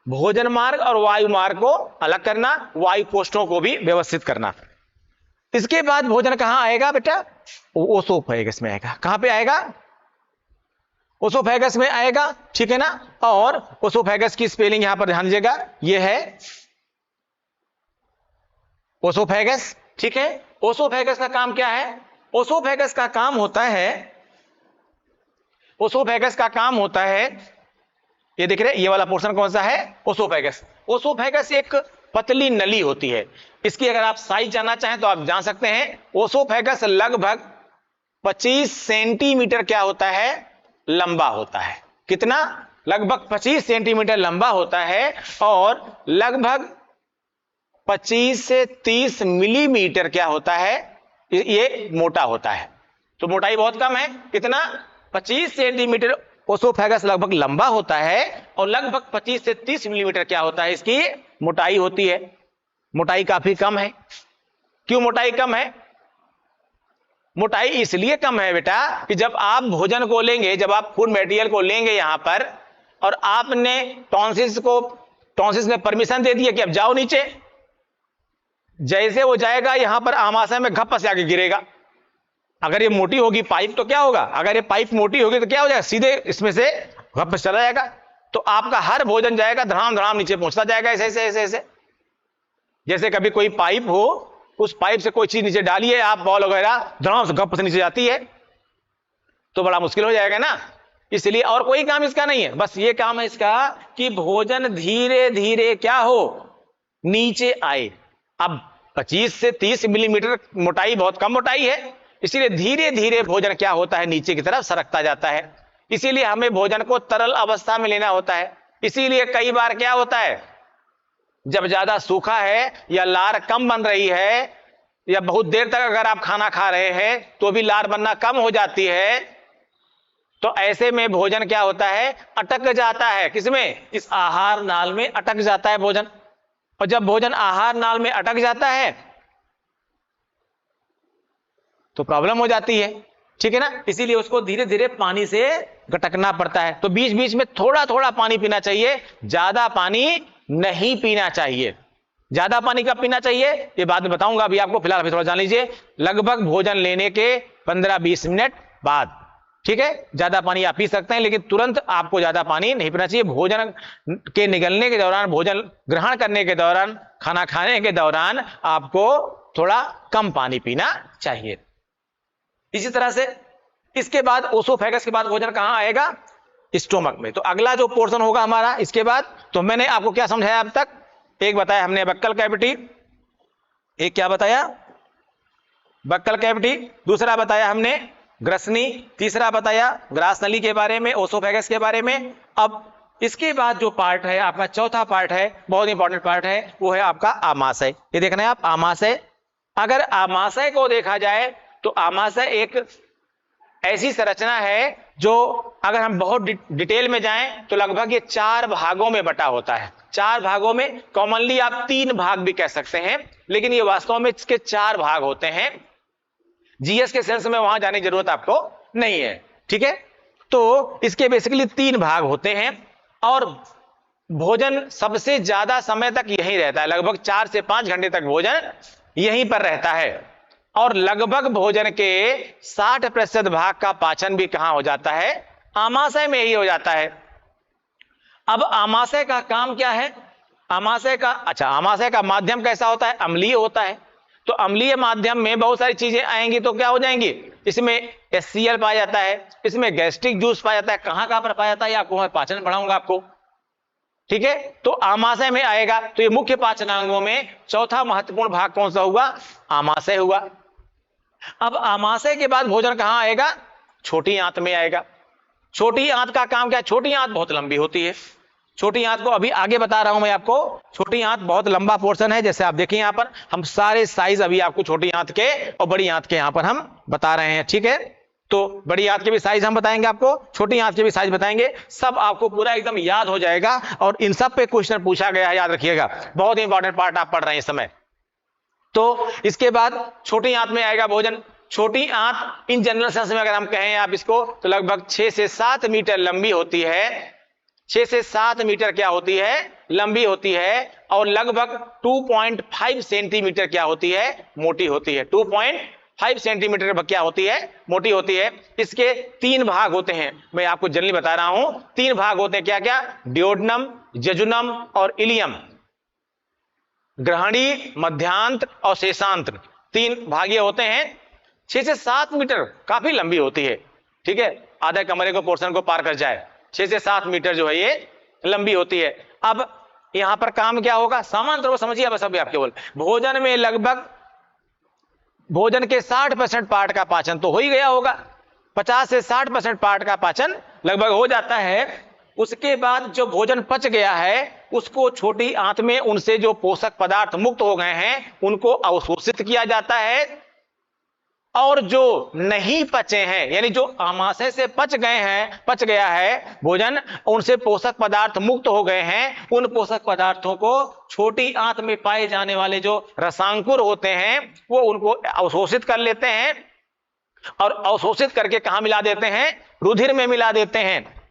भोजन मार्ग और वायु मार्ग को अलग करना, वायु कोष्ठों को भी व्यवस्थित करना। इसके बाद भोजन कहां आएगा बेटा? ओसोफेगस में आएगा। कहां पे आएगा? ओसोफेगस में आएगा, ठीक है ना। और ओसोफेगस की स्पेलिंग यहां पर ध्यान दीजिएगा, ये है ओसोफेगस, ठीक है। ओसोफेगस का काम क्या है? ओसोफेगस का काम होता है, ये देख रहे, ये वाला पोर्शन कौन सा है? ओसोफेगस। ओसोफेगस एक पतली नली होती है। इसकी अगर आप साइज जानना चाहें तो आप जान सकते हैं। ओसोफेगस लगभग 25 सेंटीमीटर क्या होता है? लंबा होता है। कितना? लगभग 25 सेंटीमीटर लंबा होता है, और लगभग 25 से 30 मिलीमीटर क्या होता है? ये मोटा होता है। तो मोटाई बहुत कम है। कितना? 25 सेंटीमीटर ओसोफेगस लगभग लंबा होता है, और लगभग 25 से 30 मिलीमीटर क्या होता है? इसकी मोटाई होती है। मोटाई काफी कम है। क्यों मोटाई कम है? मोटाई इसलिए कम है बेटा कि जब आप भोजन को लेंगे, जब आप फूड मटेरियल को लेंगे यहां पर, और आपने टॉन्सिल्स ने परमिशन दे दी है कि अब जाओ नीचे, जैसे वो जाएगा यहां पर आमाशय में घप्प से आके गिरेगा। अगर ये मोटी होगी पाइप तो क्या होगा? अगर ये पाइप मोटी होगी तो क्या हो जाएगा? सीधे इसमें से घप्प चला जाएगा। तो आपका हर भोजन जाएगा धड़ाम धड़ाम नीचे पहुंचता जाएगा, ऐसे। जैसे कभी कोई पाइप हो, उस पाइप से कोई चीज नीचे डालिए आप, बॉल वगैरह, धड़ाम से घप्प से नीचे जाती है, तो बड़ा मुश्किल हो जाएगा ना। इसलिए और कोई काम इसका नहीं है, बस ये काम है इसका कि भोजन धीरे धीरे क्या हो? नीचे आए। अब 25 से 30 मिलीमीटर मोटाई बहुत कम मोटाई है, इसीलिए धीरे धीरे भोजन क्या होता है? नीचे की तरफ सरकता जाता है। इसीलिए हमें भोजन को तरल अवस्था में लेना होता है। इसीलिए कई बार क्या होता है, जब ज्यादा सूखा है या लार कम बन रही है, या बहुत देर तक अगर आप खाना खा रहे हैं तो भी लार बनना कम हो जाती है, तो ऐसे में भोजन क्या होता है? अटक जाता है। किसमें? इस आहार नाल में अटक जाता है भोजन। और जब भोजन आहार नाल में अटक जाता है तो प्रॉब्लम हो जाती है। ठीक है ना, इसीलिए उसको धीरे धीरे पानी से गटकना पड़ता है। तो बीच बीच में थोड़ा थोड़ा पानी पीना चाहिए, ज्यादा पानी नहीं पीना चाहिए। ज्यादा पानी कब पीना चाहिए ये बाद में बताऊंगा, अभी आपको फिलहाल अभी थोड़ा जान लीजिए। लगभग भोजन लेने के 15-20 मिनट बाद, ठीक है, ज्यादा पानी आप पी सकते हैं, लेकिन तुरंत आपको ज्यादा पानी नहीं पीना चाहिए। भोजन के निगलने के दौरान, भोजन ग्रहण करने के दौरान, खाना खाने के दौरान आपको थोड़ा कम पानी पीना चाहिए। इसी तरह से इसके बाद ओसोफेगस के बाद भोजन कहां आएगा, स्टोमक में। तो अगला जो पोर्शन होगा हमारा इसके बाद, तो मैंने आपको क्या समझाया अब तक, एक बताया हमने बक्कल कैविटी, एक क्या बताया, बक्कल कैविटी, दूसरा बताया हमने ग्रसनी, तीसरा बताया ग्रास नली के बारे में, ओसोफेगस के बारे में। अब इसके बाद जो पार्ट है आपका, चौथा पार्ट है, बहुत इंपॉर्टेंट पार्ट है, वो है आपका आमाशय। ये देखना है आप, आमाशय। अगर आमाशय को देखा जाए तो आमाशय एक ऐसी संरचना है जो अगर हम बहुत डिटेल में जाएं तो लगभग ये 4 भागों में बटा होता है। 4 भागों में, कॉमनली आप 3 भाग भी कह सकते हैं, लेकिन ये वास्तव में इसके 4 भाग होते हैं। जीएस के सेंस में वहां जाने की जरूरत आपको नहीं है, ठीक है। तो इसके बेसिकली 3 भाग होते हैं और भोजन सबसे ज्यादा समय तक यहीं रहता है, लगभग 4 से 5 घंटे तक भोजन यहीं पर रहता है। और लगभग भोजन के 60% भाग का पाचन भी कहां हो जाता है, आमाशय में ही हो जाता है। अब आमाशय का काम क्या है, आमाशय का माध्यम कैसा होता है, अम्लीय होता है। तो अम्लीय माध्यम में बहुत सारी चीजें आएंगी तो क्या हो जाएंगी, इसमें HCl पाया जाता है, इसमें गैस्ट्रिक जूस पाया जाता है। कहां पर पाया जाता है आपको मैं पाचन बढ़ाऊंगा आपको, ठीक है। तो आमाशय में आएगा। तो ये मुख्य पाचनांगों में चौथा महत्वपूर्ण भाग कौन सा हुआ, आमाशय हुआ। अब आमाशय के बाद भोजन कहां आएगा, छोटी आंत में आएगा। छोटी आंत का काम क्या है, छोटी आंत बहुत लंबी होती है। छोटी आंत को अभी आगे बता रहा हूं मैं आपको, छोटी आंत बहुत लंबा पोर्शन है। जैसे आप देखिए यहां पर हम सारे साइज अभी आपको छोटी आंत के और बड़ी आंत के यहां पर हम बता रहे हैं, ठीक है। तो बड़ी आंत के भी साइज हम बताएंगे आपको, छोटी आंत के भी साइज बताएंगे, सब आपको पूरा एकदम याद हो जाएगा। और इन सब पे क्वेश्चन पूछा गया है, याद रखिएगा, बहुत इंपॉर्टेंट पार्ट आप पढ़ रहे हैं इस समय। तो इसके बाद छोटी आंत में आएगा भोजन। छोटी आंत इन जनरल सेंस में अगर हम कहें आप इसको, तो लगभग 6 से 7 मीटर लंबी होती है। 6 से 7 मीटर क्या होती है, लंबी होती है। और लगभग 2.5 सेंटीमीटर क्या होती है, मोटी होती है। 2.5 सेंटीमीटर क्या होती है, मोटी होती है। इसके 3 भाग होते हैं, मैं आपको जनरली बता रहा हूं। 3 भाग होते हैं, क्या क्या, ड्योडनम, जजुनम और इलियम। ग्रहणी, मध्यांत और शेषांत्र, 3 भाग ये होते हैं। 6 से 7 मीटर काफी लंबी होती है, ठीक है, आधे कमरे को पोर्शन को पार कर जाए। 6 से 7 मीटर जो है ये लंबी होती है। अब यहां पर काम क्या होगा, सामान्य तौर पर समझिए बस अभी आप केवल, भोजन में लगभग भोजन के 60% पार्ट का पाचन तो हो ही गया होगा, 50 से 60% पार्ट का पाचन लगभग हो जाता है। उसके बाद जो भोजन पच गया है उसको छोटी आंत में उनसे जो पोषक पदार्थ मुक्त हो गए हैं उनको अवशोषित किया जाता है। और जो नहीं पचे हैं, यानी जो आमाशय से पच गया है भोजन, उनसे पोषक पदार्थ मुक्त हो गए हैं, उन पोषक पदार्थों को छोटी आंत में पाए जाने वाले जो रसांकुर होते हैं वो उनको अवशोषित कर लेते हैं। और अवशोषित करके कहां मिला देते हैं, रुधिर में मिला देते हैं।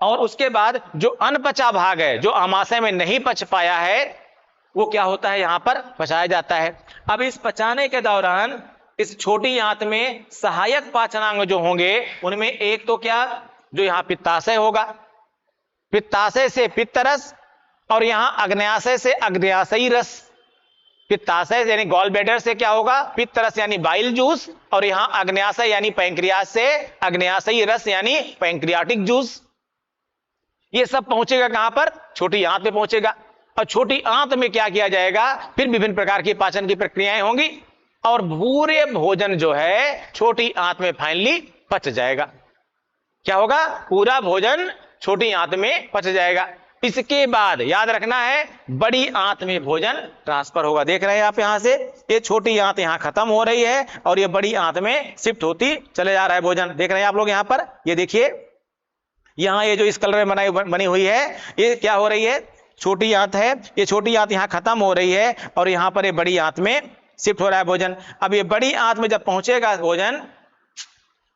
और उसके बाद जो अनपचा भाग है, जो आमाशय में नहीं पच पाया है, वो क्या होता है, यहां पर पचाया जाता है। अब इस पचाने के दौरान इस छोटी आंत में सहायक पाचनांग जो होंगे उनमें एक तो क्या, जो यहां पित्ताशय होगा, पित्ताशय से पित्तरस, और यहां अग्न्याशय से अग्न्याशयी रस। पित्ताशय यानी गॉल ब्लैडर से क्या होगा, पित्तरस यानी बाइल जूस, और यहां अग्न्याशय यानी पैंक्रियास से अग्न्याशयी रस यानी पैंक्रियाटिक जूस। ये सब पहुंचेगा कहां पर, छोटी आंत में पहुंचेगा। और छोटी आंत में क्या किया जाएगा, फिर विभिन्न प्रकार की पाचन की प्रक्रियाएं होंगी और पूरे भोजन जो है छोटी आंत में फाइनली पच जाएगा। क्या होगा, पूरा भोजन छोटी आंत में पच जाएगा। इसके बाद याद रखना है, बड़ी आंत में भोजन ट्रांसफर होगा। देख रहे हैं आप यहां से, ये छोटी आंत यहां खत्म हो रही है और ये बड़ी आंत में शिफ्ट होती चले जा रहा है भोजन। देख रहे हैं आप लोग यहां पर, ये देखिए यहां ये जो इस कलर में बनी हुई है, ये क्या हो रही है, छोटी आंत है। ये छोटी आंत यहां खत्म हो रही है और यहां पर ये बड़ी आंत में शिफ्ट हो रहा है भोजन। अब ये बड़ी आंत में जब पहुंचेगा भोजन,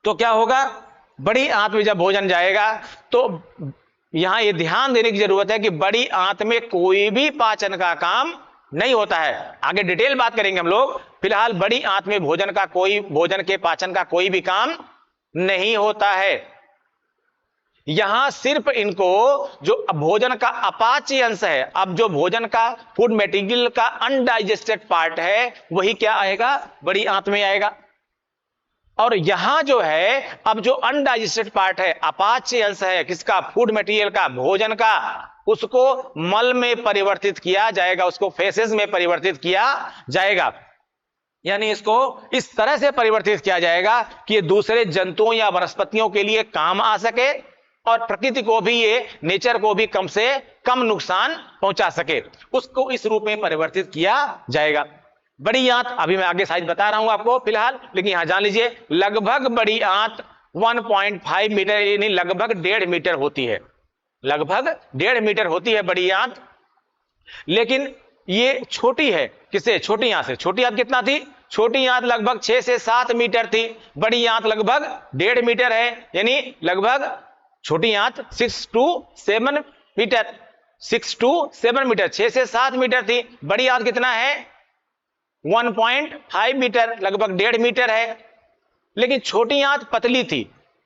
तो क्या होगा, बड़ी आंत में जब भोजन जाएगा तो यहां ये ध्यान देने की जरूरत है कि बड़ी आंत में कोई भी पाचन का काम नहीं होता है। आगे डिटेल बात करेंगे हम लोग, फिलहाल बड़ी आंत में भोजन के पाचन का कोई भी काम नहीं होता है। यहां सिर्फ इनको जो भोजन का अपाच्य अंश है, अब जो भोजन का फूड मटेरियल का अनडाइजेस्टेड पार्ट है वही क्या आएगा, बड़ी आंत में आएगा। और यहां जो है अब जो अनडाइजेस्टेड पार्ट है, अपाच्य अंश है किसका, फूड मटेरियल का, भोजन का, उसको मल में परिवर्तित किया जाएगा, उसको फेसेस में परिवर्तित किया जाएगा। यानी इसको इस तरह से परिवर्तित किया जाएगा कि ये दूसरे जंतुओं या वनस्पतियों के लिए काम आ सके और प्रकृति को भी, ये नेचर को भी कम से कम नुकसान पहुंचा सके, उसको इस रूप में परिवर्तित किया जाएगा। बड़ी आंत अभी मैं आगे साइज बता रहा हूं आपको फिलहाल, लेकिन यहां जान लीजिए लगभग बड़ी आंत 1.5 मीटर यानी लगभग 1.5 मीटर होती है, लगभग 1.5 मीटर होती है बड़ी आंत। लेकिन ये छोटी है किसे, छोटी आंत से। छोटी आंत कितना थी, छोटी आंत लगभग 6 से 7 मीटर थी, बड़ी आंत लगभग 1.5 मीटर है, यानी लगभग छोटी आंत 6 to 7 मीटर, 6 to 7 मीटर, 6 से 7 मीटर थी। बड़ी आंत कितना है, 1.5 मीटर, लगभग 1.5 मीटर है। लेकिन छोटी आंत पतली थी,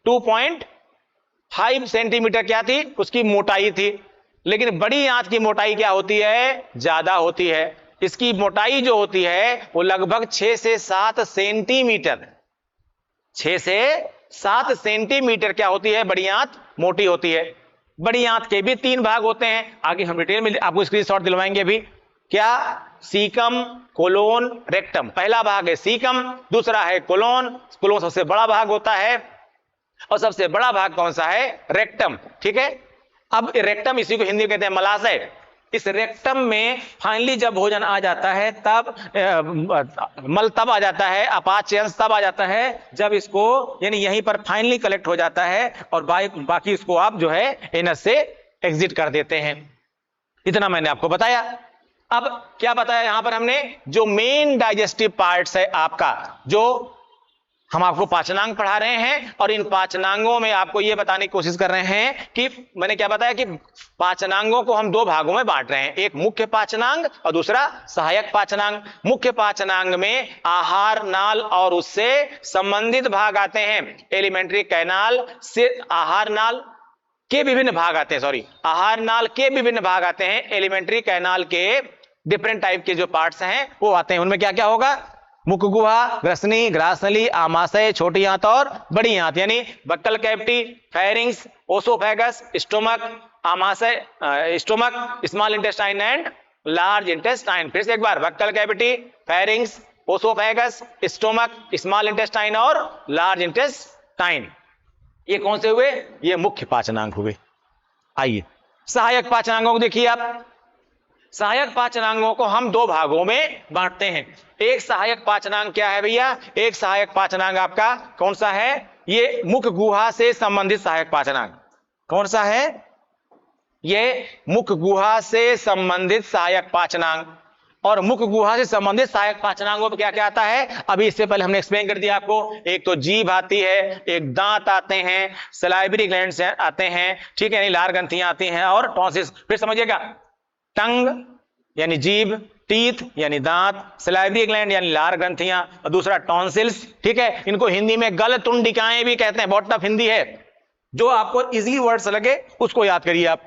2.5 सेंटीमीटर क्या थी, उसकी मोटाई थी। लेकिन बड़ी आंत की मोटाई क्या होती है, ज्यादा होती है। इसकी मोटाई जो होती है वो लगभग 6 से 7 सेंटीमीटर, 6 से 7 सेंटीमीटर क्या होती है, बड़ी आंत मोटी होती है। बड़ी आंत के भी 3 भाग होते हैं, आगे हम डिटेल में आपको स्क्रीनशॉट दिलवाएंगे अभी। क्या, सीकम, कोलोन, रेक्टम। पहला भाग है सीकम, दूसरा है कोलोन। कोलोन सबसे बड़ा भाग होता है और सबसे बड़ा भाग कौन सा है, रेक्टम। ठीक है, अब रेक्टम, इसी को हिंदी में कहते हैं मलाशय। इस रेक्टम में फाइनली जब भोजन आ जाता है तब मल तब आ जाता है, अपाच्य अंश तब आ जाता है जब इसको, यानी यहीं पर फाइनली कलेक्ट हो जाता है और बाकी इसको आप जो है एनस से एग्जिट कर देते हैं। इतना मैंने आपको बताया। अब क्या बताया यहां पर हमने, जो मेन डाइजेस्टिव पार्ट्स है आपका, जो हम आपको पाचनांग पढ़ा रहे हैं और इन पाचनांगों में आपको यह बताने की कोशिश कर रहे हैं कि मैंने क्या बताया कि पाचनांगों को हम 2 भागों में बांट रहे हैं, एक मुख्य पाचनांग और दूसरा सहायक पाचनांग। मुख्य पाचनांग में आहार नाल और उससे संबंधित भाग आते हैं। एलिमेंट्री कैनाल से आहार नाल के विभिन्न भाग आते हैं, आहार नाल के विभिन्न भाग आते हैं। एलिमेंट्री कैनाल के डिफरेंट टाइप के जो पार्ट्स हैं वो आते हैं। उनमें क्या क्या होगा, मुख गुहा, ग्रसनी, ग्रासनली, आमाशय, छोटी आंत और बड़ी आंत, यानी buccal cavity, pharynx, oesophagus, stomach, आमाशय, stomach, small intestine and large intestine. फिर से एक बार, buccal cavity, pharynx, oesophagus, stomach, small intestine और लार्ज इंटेस्टाइन। ये कौन से हुए, ये मुख्य पाचनांग हुए। आइए सहायक पाचनांगों को देखिए आप। सहायक पाचनांगों को हम 2 भागों में बांटते हैं। एक सहायक पाचनांग क्या है भैया, एक सहायक पाचनांग आपका कौन सा है, ये मुख गुहा से संबंधित सहायक पाचनांग। कौन सा है, ये मुख गुहा से संबंधित सहायक पाचनांग। और मुख गुहा से संबंधित सहायक पाचनांगों पर क्या क्या आता है, अभी इससे पहले हमने एक्सप्लेन कर दिया आपको। एक तो जीभ आती है, एक दांत आते हैं, सलाइवरी ग्लैंड्स आते हैं, ठीक है, यानी लार ग्रंथियां आती हैं, और टॉन्सिल्स। फिर समझिएगा, टंग यानी जीभ, टीथ यानी दांत, सलाइवरी ग्लैंड यानी लार ग्रंथियां, और दूसरा टॉन्सिल्स। ठीक है, इनको हिंदी में गलतुंडिकाएं भी कहते हैं। बहुत टफ हिंदी है, जो आपको इजी वर्ड्स लगे उसको याद करिए आप।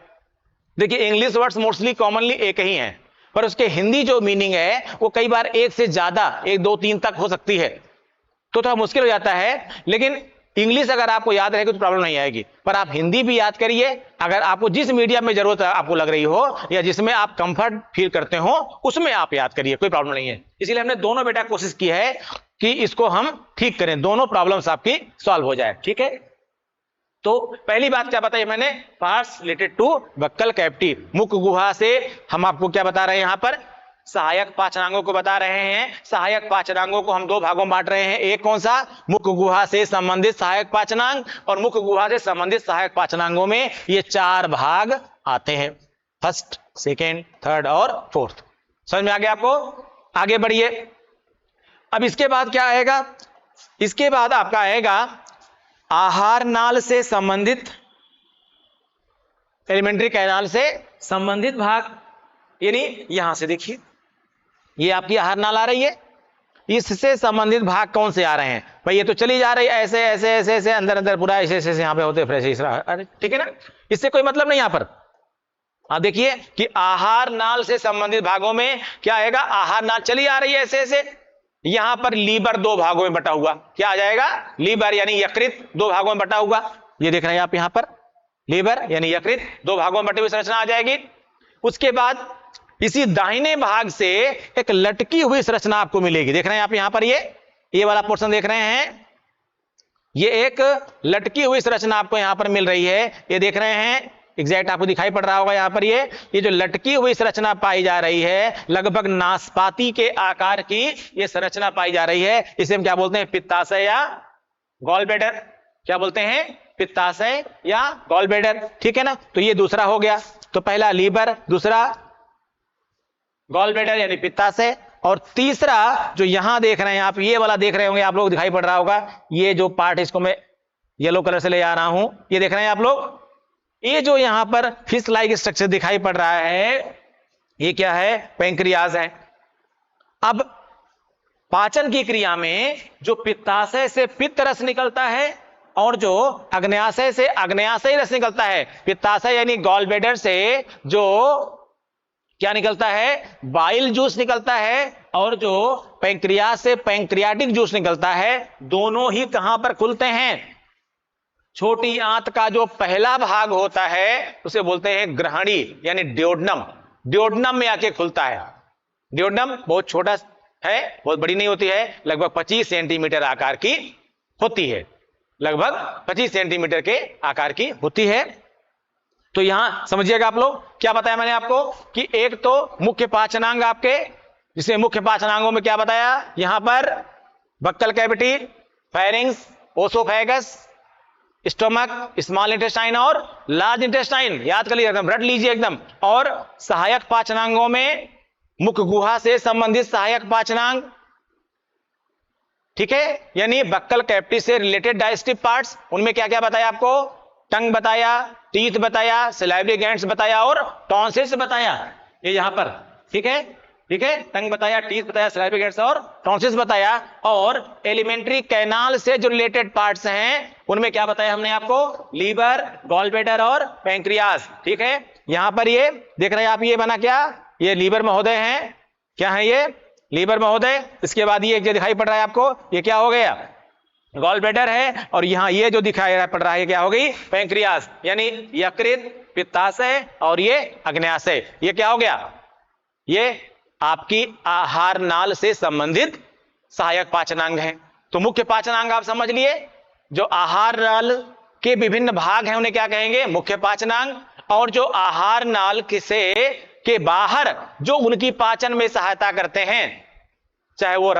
देखिए इंग्लिश वर्ड्स मोस्टली कॉमनली एक ही हैं, पर उसके हिंदी जो मीनिंग है वो कई बार एक से ज्यादा, 1 2 3 तक हो सकती है, तो थोड़ा मुश्किल हो जाता है। लेकिन इंग्लिश अगर आपको याद रहेगी तो प्रॉब्लम नहीं आएगी, पर आप हिंदी भी याद करिए। अगर आपको जिस मीडियम में जरूरत आपको लग रही हो या जिसमें आप कंफर्ट फील करते हो उसमें आप याद करिए, कोई प्रॉब्लम नहीं है। इसलिए हमने दोनों बेटा कोशिश की है कि इसको हम ठीक करें, दोनों प्रॉब्लम्स आपकी सॉल्व हो जाए। ठीक है, तो पहली बात क्या बताई मैंने, parts related to buccal cavity. मुख गुहा से हम आपको क्या बता रहे हैं, यहां पर सहायक पाचनांगों को बता रहे हैं। सहायक पाचनांगों को हम 2 भागों में बांट रहे हैं। एक कौन सा, मुख गुहा से संबंधित सहायक पाचनांग, और मुख गुहा से संबंधित सहायक पाचनांगों में ये 4 भाग आते हैं, फर्स्ट, सेकेंड, थर्ड और फोर्थ। समझ में आ गया आपको, आगे बढ़िए। अब इसके बाद क्या आएगा, इसके बाद आपका आएगा आहार नाल से संबंधित, एलिमेंट्री कैनाल से संबंधित भाग, यानी यहां से देखिए ये आपकी आहार नाल आ रही है, इससे संबंधित भाग कौन से आ रहे हैं भाई? ये तो चली जा रही है ऐसे ऐसे ऐसे ऐसे अंदर अंदर पूरा ऐसे ऐसे यहां पे होते फ्रेश इस अरे ठीक है ना, इससे कोई मतलब नहीं यहां पर। आप देखिए कि आहार नाल से संबंधित भागों में क्या आएगा, आहार नाल चली आ रही है ऐसे ऐसे, यहां पर लीवर दो भागों में बटा हुआ, क्या आ जाएगा, लीवर यानी यकृत दो भागों में बटा हुआ, ये देख रहे हैं आप यहां पर लीवर यानी यकृत दो भागों में बटी हुई संरचना आ जाएगी। उसके बाद इसी दाहिने भाग से एक लटकी हुई संरचना आपको मिलेगी, देख रहे हैं आप यहां पर ये वाला पोर्शन देख रहे हैं, ये एक लटकी हुई संरचना आपको यहां पर मिल रही है, ये देख रहे हैं एग्जैक्ट आपको दिखाई पड़ रहा होगा यहां पर ये जो लटकी हुई संरचना पाई जा रही है, लगभग नाशपाती के आकार की ये संरचना पाई जा रही है, इसे हम क्या बोलते हैं, पित्ताशय या गॉल ब्लैडर, क्या बोलते हैं, पित्ताशय या गॉल ब्लैडर, ठीक है ना। तो ये दूसरा हो गया, तो पहला लीवर, दूसरा गॉल ब्लैडर यानी पित्ताशय, और तीसरा जो यहां देख रहे हैं आप, ये वाला देख रहे होंगे आप लोग, दिखाई पड़ रहा होगा, ये जो पार्ट इसको मैं येलो कलर से ले आ रहा हूं, ये देख रहे हैं आप लोग, ये जो यहां पर फिश लाइक स्ट्रक्चर दिखाई पड़ रहा है, ये क्या है, पैंक्रियाज है। अब पाचन की क्रिया में जो पित्ताशय से पित्त रस निकलता है और जो अग्न्याशय से अग्न्याशयी रस निकलता है, पित्ताशय यानी गॉल ब्लैडर से जो क्या निकलता है, बाइल जूस निकलता है, और जो पैंक्रियाज से पैंक्रियाटिक जूस निकलता है, दोनों ही कहां पर खुलते हैं, छोटी आंत का जो पहला भाग होता है उसे बोलते हैं ग्रहणी यानी ड्योडनम, ड्योडनम में आके खुलता है। ड्योडनम बहुत छोटा है, बहुत बड़ी नहीं होती है, लगभग 25 सेंटीमीटर आकार की होती है, लगभग 25 सेंटीमीटर के आकार की होती है। तो यहां समझिएगा आप लोग, क्या बताया मैंने आपको कि एक तो मुख्य पाचनांग आपके, जिसमें मुख्य पाचनांगों में क्या बताया, यहां पर buckle cavity, pharynx, oesophagus, stomach, small intestine और लार्ज इंटेस्टाइन, याद कर लीजिए एकदम, रट लीजिए एकदम। और सहायक पाचनांगों में मुख गुहा से संबंधित सहायक पाचनांग, ठीक है, यानी बक्कल कैविटी से रिलेटेड डाइजेस्टिव पार्ट्स, उनमें क्या क्या बताया आपको, टंग बताया, टीथ बताया, सलाइवरी ग्लैंड्स बताया और टॉन्सिल्स बताया, ये यहां पर, ठीक है, ठीक है, टंग बताया, टीथ बताया, सलाइवरी ग्लैंड्स और टॉन्सिल्स बताया। और एलिमेंट्री कैनाल से जो रिलेटेड पार्ट्स हैं उनमें क्या बताया हमने आपको, लीवर, गॉल ब्लैडर और पैंक्रियाज, ठीक है। यहां पर ये देख रहे हैं आप, ये बना क्या, ये लीवर महोदय हैं, क्या है ये, लीवर महोदय। इसके बाद ये जो दिखाई पड़ रहा है आपको, ये क्या हो गया, गॉल ब्लैडर है, और यहां ये जो दिखाई पड़ रहा है क्या हो गई, पैंक्रियाज यानी यकृत, पित्ताशय और ये अग्न्याशय, ये क्या हो गया, ये आपकी आहार नाल से संबंधित सहायक पाचनांग है। तो मुख्य पाचनांग आप समझ लिए, जो आहार नाल के विभिन्न भाग हैं उन्हें क्या कहेंगे, मुख्य पाचनांग, और जो आहार नाल के बाहर जो उनकी पाचन में सहायता करते हैं, चाहे वो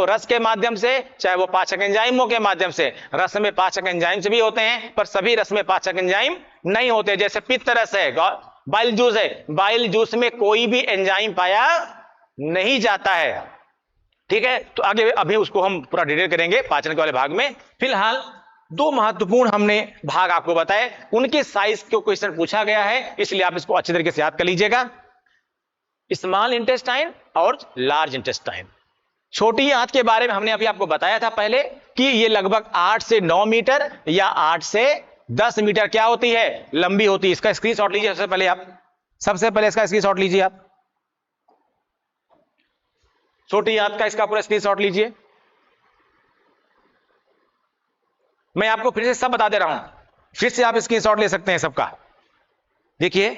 रस के माध्यम से, चाहे वो पाचक एंजाइमों के माध्यम से, रस में पाचक एंजाइम्स भी होते हैं पर सभी रस में पाचक एंजाइम नहीं होते, जैसे पित्त रस है, बाइल जूस है, बाइल जूस में कोई भी एंजाइम पाया नहीं जाता है, ठीक है। तो आगे अभी उसको हम पूरा डिटेल करेंगे पाचन के वाले भाग में। फिलहाल दो महत्वपूर्ण हमने भाग आपको बताए, उनके साइज को क्वेश्चन पूछा गया है, इसलिए आप इसको अच्छी तरीके से याद कर लीजिएगा, स्मॉल इंटेस्टाइन और लार्ज इंटेस्टाइन। छोटी आंत के बारे में हमने अभी आपको बताया था पहले कि ये लगभग 8 से 9 मीटर या 8 से 10 मीटर क्या होती है, लंबी होती है। इसका स्क्रीनशॉट लीजिए सबसे पहले, आप सबसे पहले इसका स्क्रीनशॉट लीजिए, आप छोटी आंत का इसका पूरा स्क्रीनशॉट लीजिए। मैं आपको फिर से सब बता दे रहा हूं, फिर से आप स्क्रीनशॉट ले सकते हैं सबका। देखिए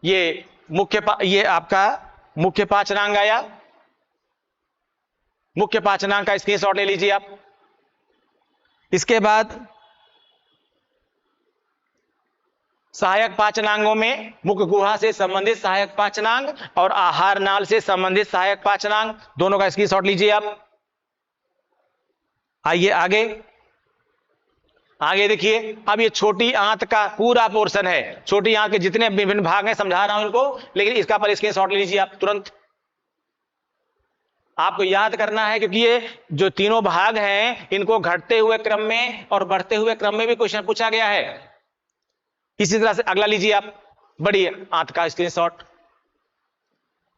ये आपका मुख्य पाचनांग आया, मुख्य पाचनांग का स्क्रीनशॉट ले लीजिए आप। इसके बाद सहायक पाचनांगों में मुख गुहा से संबंधित सहायक पाचनांग और आहार नाल से संबंधित सहायक पाचनांग, दोनों का स्क्रीनशॉट लीजिए आप। आइए आगे, आगे देखिए, अब ये छोटी आंत का पूरा पोर्शन है, छोटी आंत के जितने विभिन्न भाग हैं समझा रहा हूं इनको, लेकिन इसका पर स्क्रीनशॉट लीजिए आप तुरंत। आपको याद करना है, क्योंकि ये जो तीनों भाग हैं इनको घटते हुए क्रम में और बढ़ते हुए क्रम में भी क्वेश्चन पूछा गया है। इसी तरह से अगला लीजिए आप, बड़ी आंत का स्क्रीनशॉट।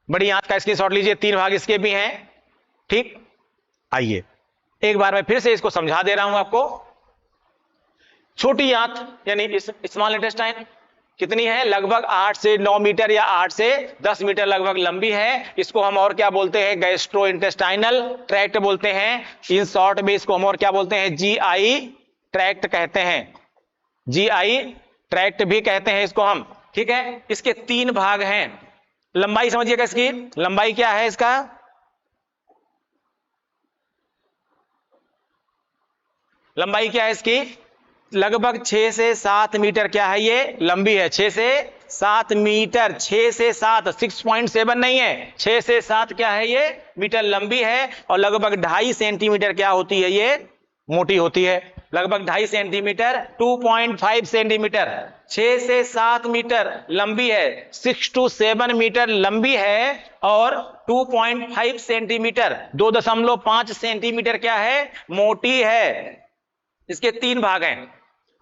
बड़ी आंत का स्क्रीनशॉट लीजिए, 3 भाग इसके भी हैं। ठीक, आइए एक बार मैं फिर से इसको समझा दे रहा हूं आपको। छोटी आंत यानी स्मॉल इंटेस्टाइन कितनी है? लगभग 8 से 9 मीटर या 8 से 10 मीटर लगभग लंबी है। इसको हम और क्या बोलते हैं? गैस्ट्रो इंटेस्टाइनल ट्रैक्ट बोलते हैं। इन शॉर्ट में इसको हम और क्या बोलते हैं? जीआई ट्रैक्ट कहते हैं। जीआई ट्रैक्ट भी कहते हैं इसको हम। ठीक है, इसके 3 भाग हैं। लंबाई समझिएगा, इसकी लंबाई क्या है? इसका लंबाई क्या है इसकी? लगभग 6 से 7 मीटर क्या है? ये लंबी है, 6 से 7 मीटर। 6 से 7, 6.7 नहीं है, 6 से 7 क्या है? ये मीटर लंबी है। और लगभग 2.5 सेंटीमीटर क्या होती है? ये मोटी होती है। लगभग 2.5 सेंटीमीटर, 2.5 सेंटीमीटर। 6 से 7 मीटर लंबी है, 6 to 7 मीटर लंबी है। और 2.5 सेंटीमीटर, 2.5 सेंटीमीटर क्या है? मोटी है। इसके 3 भाग हैं।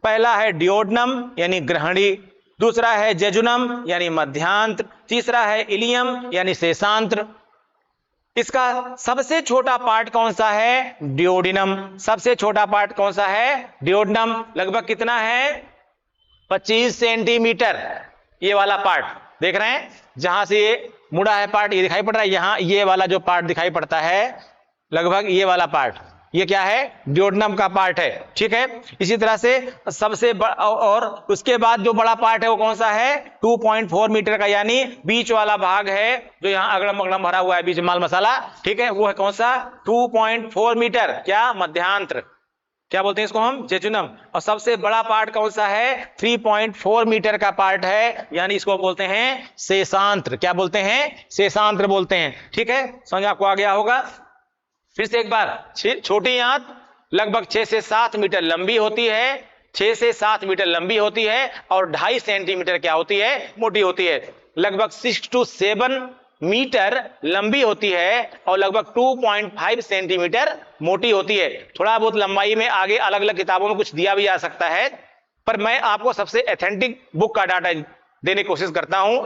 पहला है डियोडनम यानी ग्रहणी, दूसरा है जेजुनम यानी मध्यांत्र, तीसरा है इलियम यानी शेषांत्र। इसका सबसे छोटा पार्ट कौन सा है? डियोडिनम। सबसे छोटा पार्ट कौन सा है? डियोडनम। लगभग कितना है? 25 सेंटीमीटर। ये वाला पार्ट देख रहे हैं, जहां से ये मुड़ा है पार्ट, ये दिखाई पड़ रहा है। यहां ये वाला जो पार्ट दिखाई पड़ता है, लगभग ये वाला पार्ट, ये क्या है? डियोडनम का पार्ट है। ठीक है, इसी तरह से सबसे और उसके बाद जो बड़ा पार्ट है वो कौन सा है? 2.4 मीटर का, यानी बीच वाला भाग है जो यहाँ अगड़म अगड़म भरा हुआ है, बीच माल मसाला। ठीक है, वो है कौन सा? 2.4 मीटर, क्या? मध्यांत्र। क्या बोलते हैं इसको हम? जेजुनम। और सबसे बड़ा पार्ट कौन सा है? 3.4 मीटर का पार्ट है, यानी इसको बोलते हैं शेषांत्र। क्या बोलते हैं? शेषांत्र बोलते हैं। ठीक है, समझ आपको आ गया होगा। फिर से एक बार, छोटी आंत लगभग 6 से 7 मीटर लंबी होती है, 6 से 7 मीटर लंबी होती है। और 2.5 सेंटीमीटर क्या होती है? मोटी होती है। लगभग 6 to 7 मीटर लंबी होती है और लगभग 2.5 सेंटीमीटर मोटी होती है। थोड़ा बहुत लंबाई में आगे अलग अलग किताबों में कुछ दिया भी जा सकता है, पर मैं आपको सबसे ऑथेंटिक बुक का डाटा देने की कोशिश करता हूं।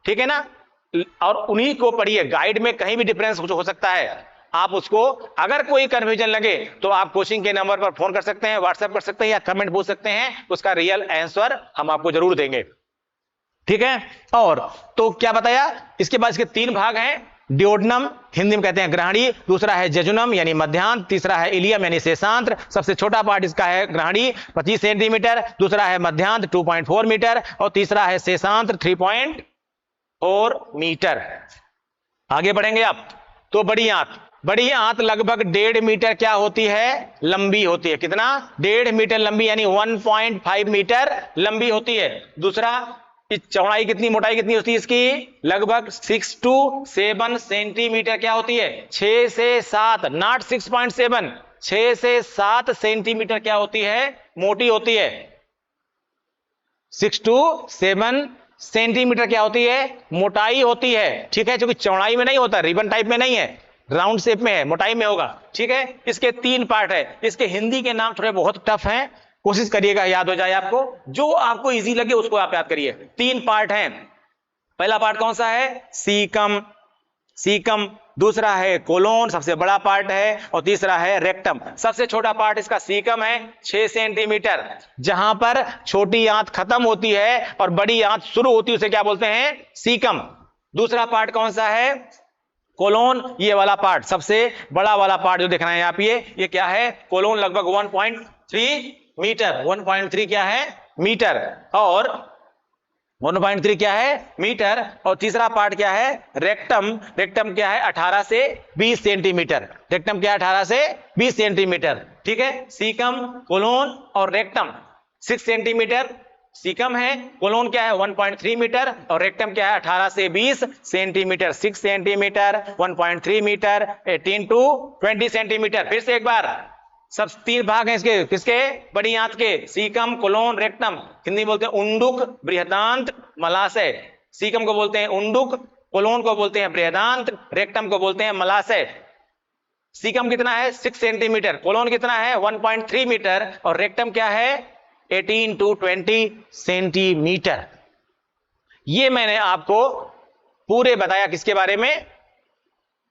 ठीक है ना, और उन्हीं को पढ़िए। गाइड में कहीं भी डिफरेंस कुछ हो सकता है, आप उसको, अगर कोई कन्फ्यूजन लगे तो आप कोचिंग के नंबर पर फोन कर सकते हैं, व्हाट्सएप कर सकते हैं, या कमेंट पूछ सकते हैं। उसका रियल आंसर हम आपको जरूर देंगे। ठीक है, और तो क्या बताया? इसके बाद इसके 3 भाग हैं। डियोडनम हिंदी में कहते हैं ग्रहणी, दूसरा है जेजुनम यानी मध्यांत्र, तीसरा है इलियम यानी शेषांत्र। सबसे छोटा पार्ट इसका है ग्रहणी 25 सेंटीमीटर, दूसरा है मध्यांत्र 2.4 मीटर और तीसरा है शेषांत्र 3.4 मीटर। आगे बढ़ेंगे आप। तो बड़ी आंत लगभग 1.5 मीटर क्या होती है? लंबी होती है। कितना? 1.5 मीटर लंबी, यानी 1.5 मीटर लंबी होती है। दूसरा, चौड़ाई कितनी, मोटाई कितनी होती है इसकी? लगभग 6 to 7 सेंटीमीटर क्या होती है? 6 से 7, नॉट 6.7, 6 से 7 सेंटीमीटर क्या होती है? मोटी होती है। 6 to 7 सेंटीमीटर क्या होती है? मोटाई होती है। ठीक है, क्योंकि चौड़ाई में नहीं होता, रिबन टाइप में नहीं है, राउंड शेप में है, मोटाई में होगा। ठीक है, इसके 3 पार्ट है। इसके हिंदी के नाम थोड़े बहुत टफ हैं, कोशिश करिएगा याद हो जाए आपको। जो आपको इजी लगे उसको आप याद करिए। 3 पार्ट हैं। पहला पार्ट कौन सा है? सीकम। दूसरा है कोलोन, सबसे बड़ा पार्ट है। और तीसरा है रेक्टम। सबसे छोटा पार्ट इसका सीकम है, 6 सेंटीमीटर। जहां पर छोटी आंत खत्म होती है और बड़ी आंत शुरू होती है उसे क्या बोलते हैं? सीकम। दूसरा पार्ट कौन सा है? कोलोन। ये वाला पार्ट, सबसे बड़ा वाला पार्ट जो देख रहे हैं आप, ये क्या है? कोलोन। लगभग 1.3 मीटर, 1.3 क्या है? मीटर। और 1.3 क्या है? मीटर। और तीसरा पार्ट क्या है? रेक्टम क्या है? 18 से 20 सेंटीमीटर। रेक्टम क्या है? 18 से 20 सेंटीमीटर। ठीक है, सीकम, कोलोन और रेक्टम 6 सेंटीमीटर सीकम है। कोलोन क्या है? 1.3 मीटर। और रेक्टम क्या है? 18 से 20 centimetre. 6 centimetre, 1.3 metre, 18 to 20 centimetre. फिर से एक बार, सब 3 भाग हैं इसके। किसके? बड़ी आंत के। Caecum, colon, rectum. हिंदी बोलते हैं उंडुक, बृहदांत, मलाशय। सीकम को बोलते हैं उंडुक, कोलोन को बोलते हैं बृहदांत, रेक्टम को बोलते हैं मलाशय। सीकम कितना है 6 सेंटीमीटर, कोलोन कितना है 1.3 मीटर और रेक्टम क्या है 18 to 20 सेंटीमीटर। ये मैंने आपको पूरे बताया किसके बारे में,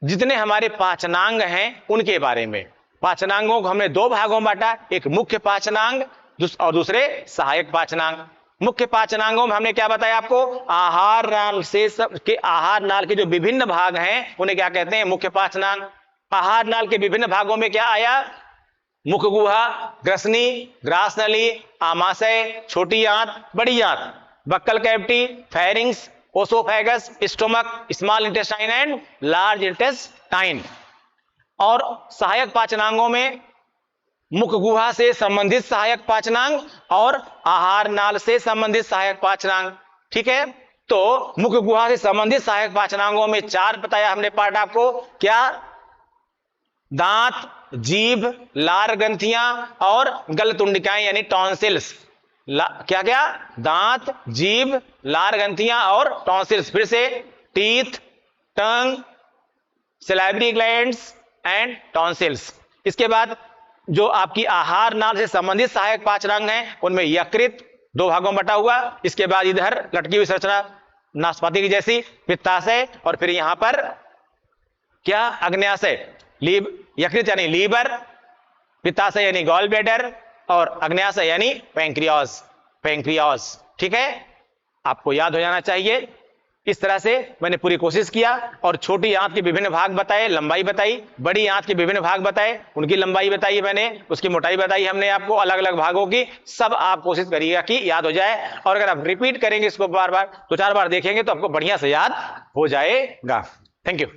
जितने हमारे पाचनांग हैं उनके बारे में। पाचनांगों को हमने दो भागों में बांटा, एक मुख्य पाचनांग और दूसरे सहायक पाचनांग। मुख्य पाचनांगों में हमने क्या बताया आपको, आहार नाल से आहार नाल के जो विभिन्न भाग हैं उन्हें क्या कहते हैं, मुख्य पाचनांग। आहार नाल के विभिन्न भागों में क्या आया, मुख गुहा, ग्रसनी, ग्रास नली, आमाशय, छोटी आंत, बड़ी आंत, buckle cavity, pharynx, oesophagus, stomach, small intestine and large intestine. और सहायक पाचनांगों में मुख गुहा से संबंधित सहायक पाचनांग और आहार नाल से संबंधित सहायक पाचनांग। ठीक है, तो मुख गुहा से संबंधित सहायक पाचनांगों में 4 बताया हमने पार्ट आपको, क्या, दांत, जीभ, लार ग्रंथियां और गलतुंडिकाएं यानी टॉन्सिल्स। क्या क्या, दांत, जीभ, लार ग्रंथियां और टॉन्सिल्स। फिर से teeth, tongue, salivary glands and tonsils. इसके बाद जो आपकी आहार नाल से संबंधित सहायक पाचनांग हैं उनमें यकृत 2 भागों में बटा हुआ, इसके बाद इधर लटकी हुई संरचना नाशपाती की जैसी, पित्ताशय, और फिर यहां पर क्या, अग्न्याशय। यकृत यानी लीवर, पित्ताशय यानी गॉल ब्लैडर और अग्न्याशय यानी पैंक्रियास। ठीक है, आपको याद हो जाना चाहिए। इस तरह से मैंने पूरी कोशिश किया और छोटी आंत के विभिन्न भाग बताए, लंबाई बताई, बड़ी आंत के विभिन्न भाग बताए, उनकी लंबाई बताई मैंने, उसकी मोटाई बताई हमने आपको, अलग अलग भागों की। सब आप कोशिश करिएगा कि याद हो जाए, और अगर आप रिपीट करेंगे इसको बार बार, 2-4 बार देखेंगे तो आपको बढ़िया से याद हो जाएगा। Thank you.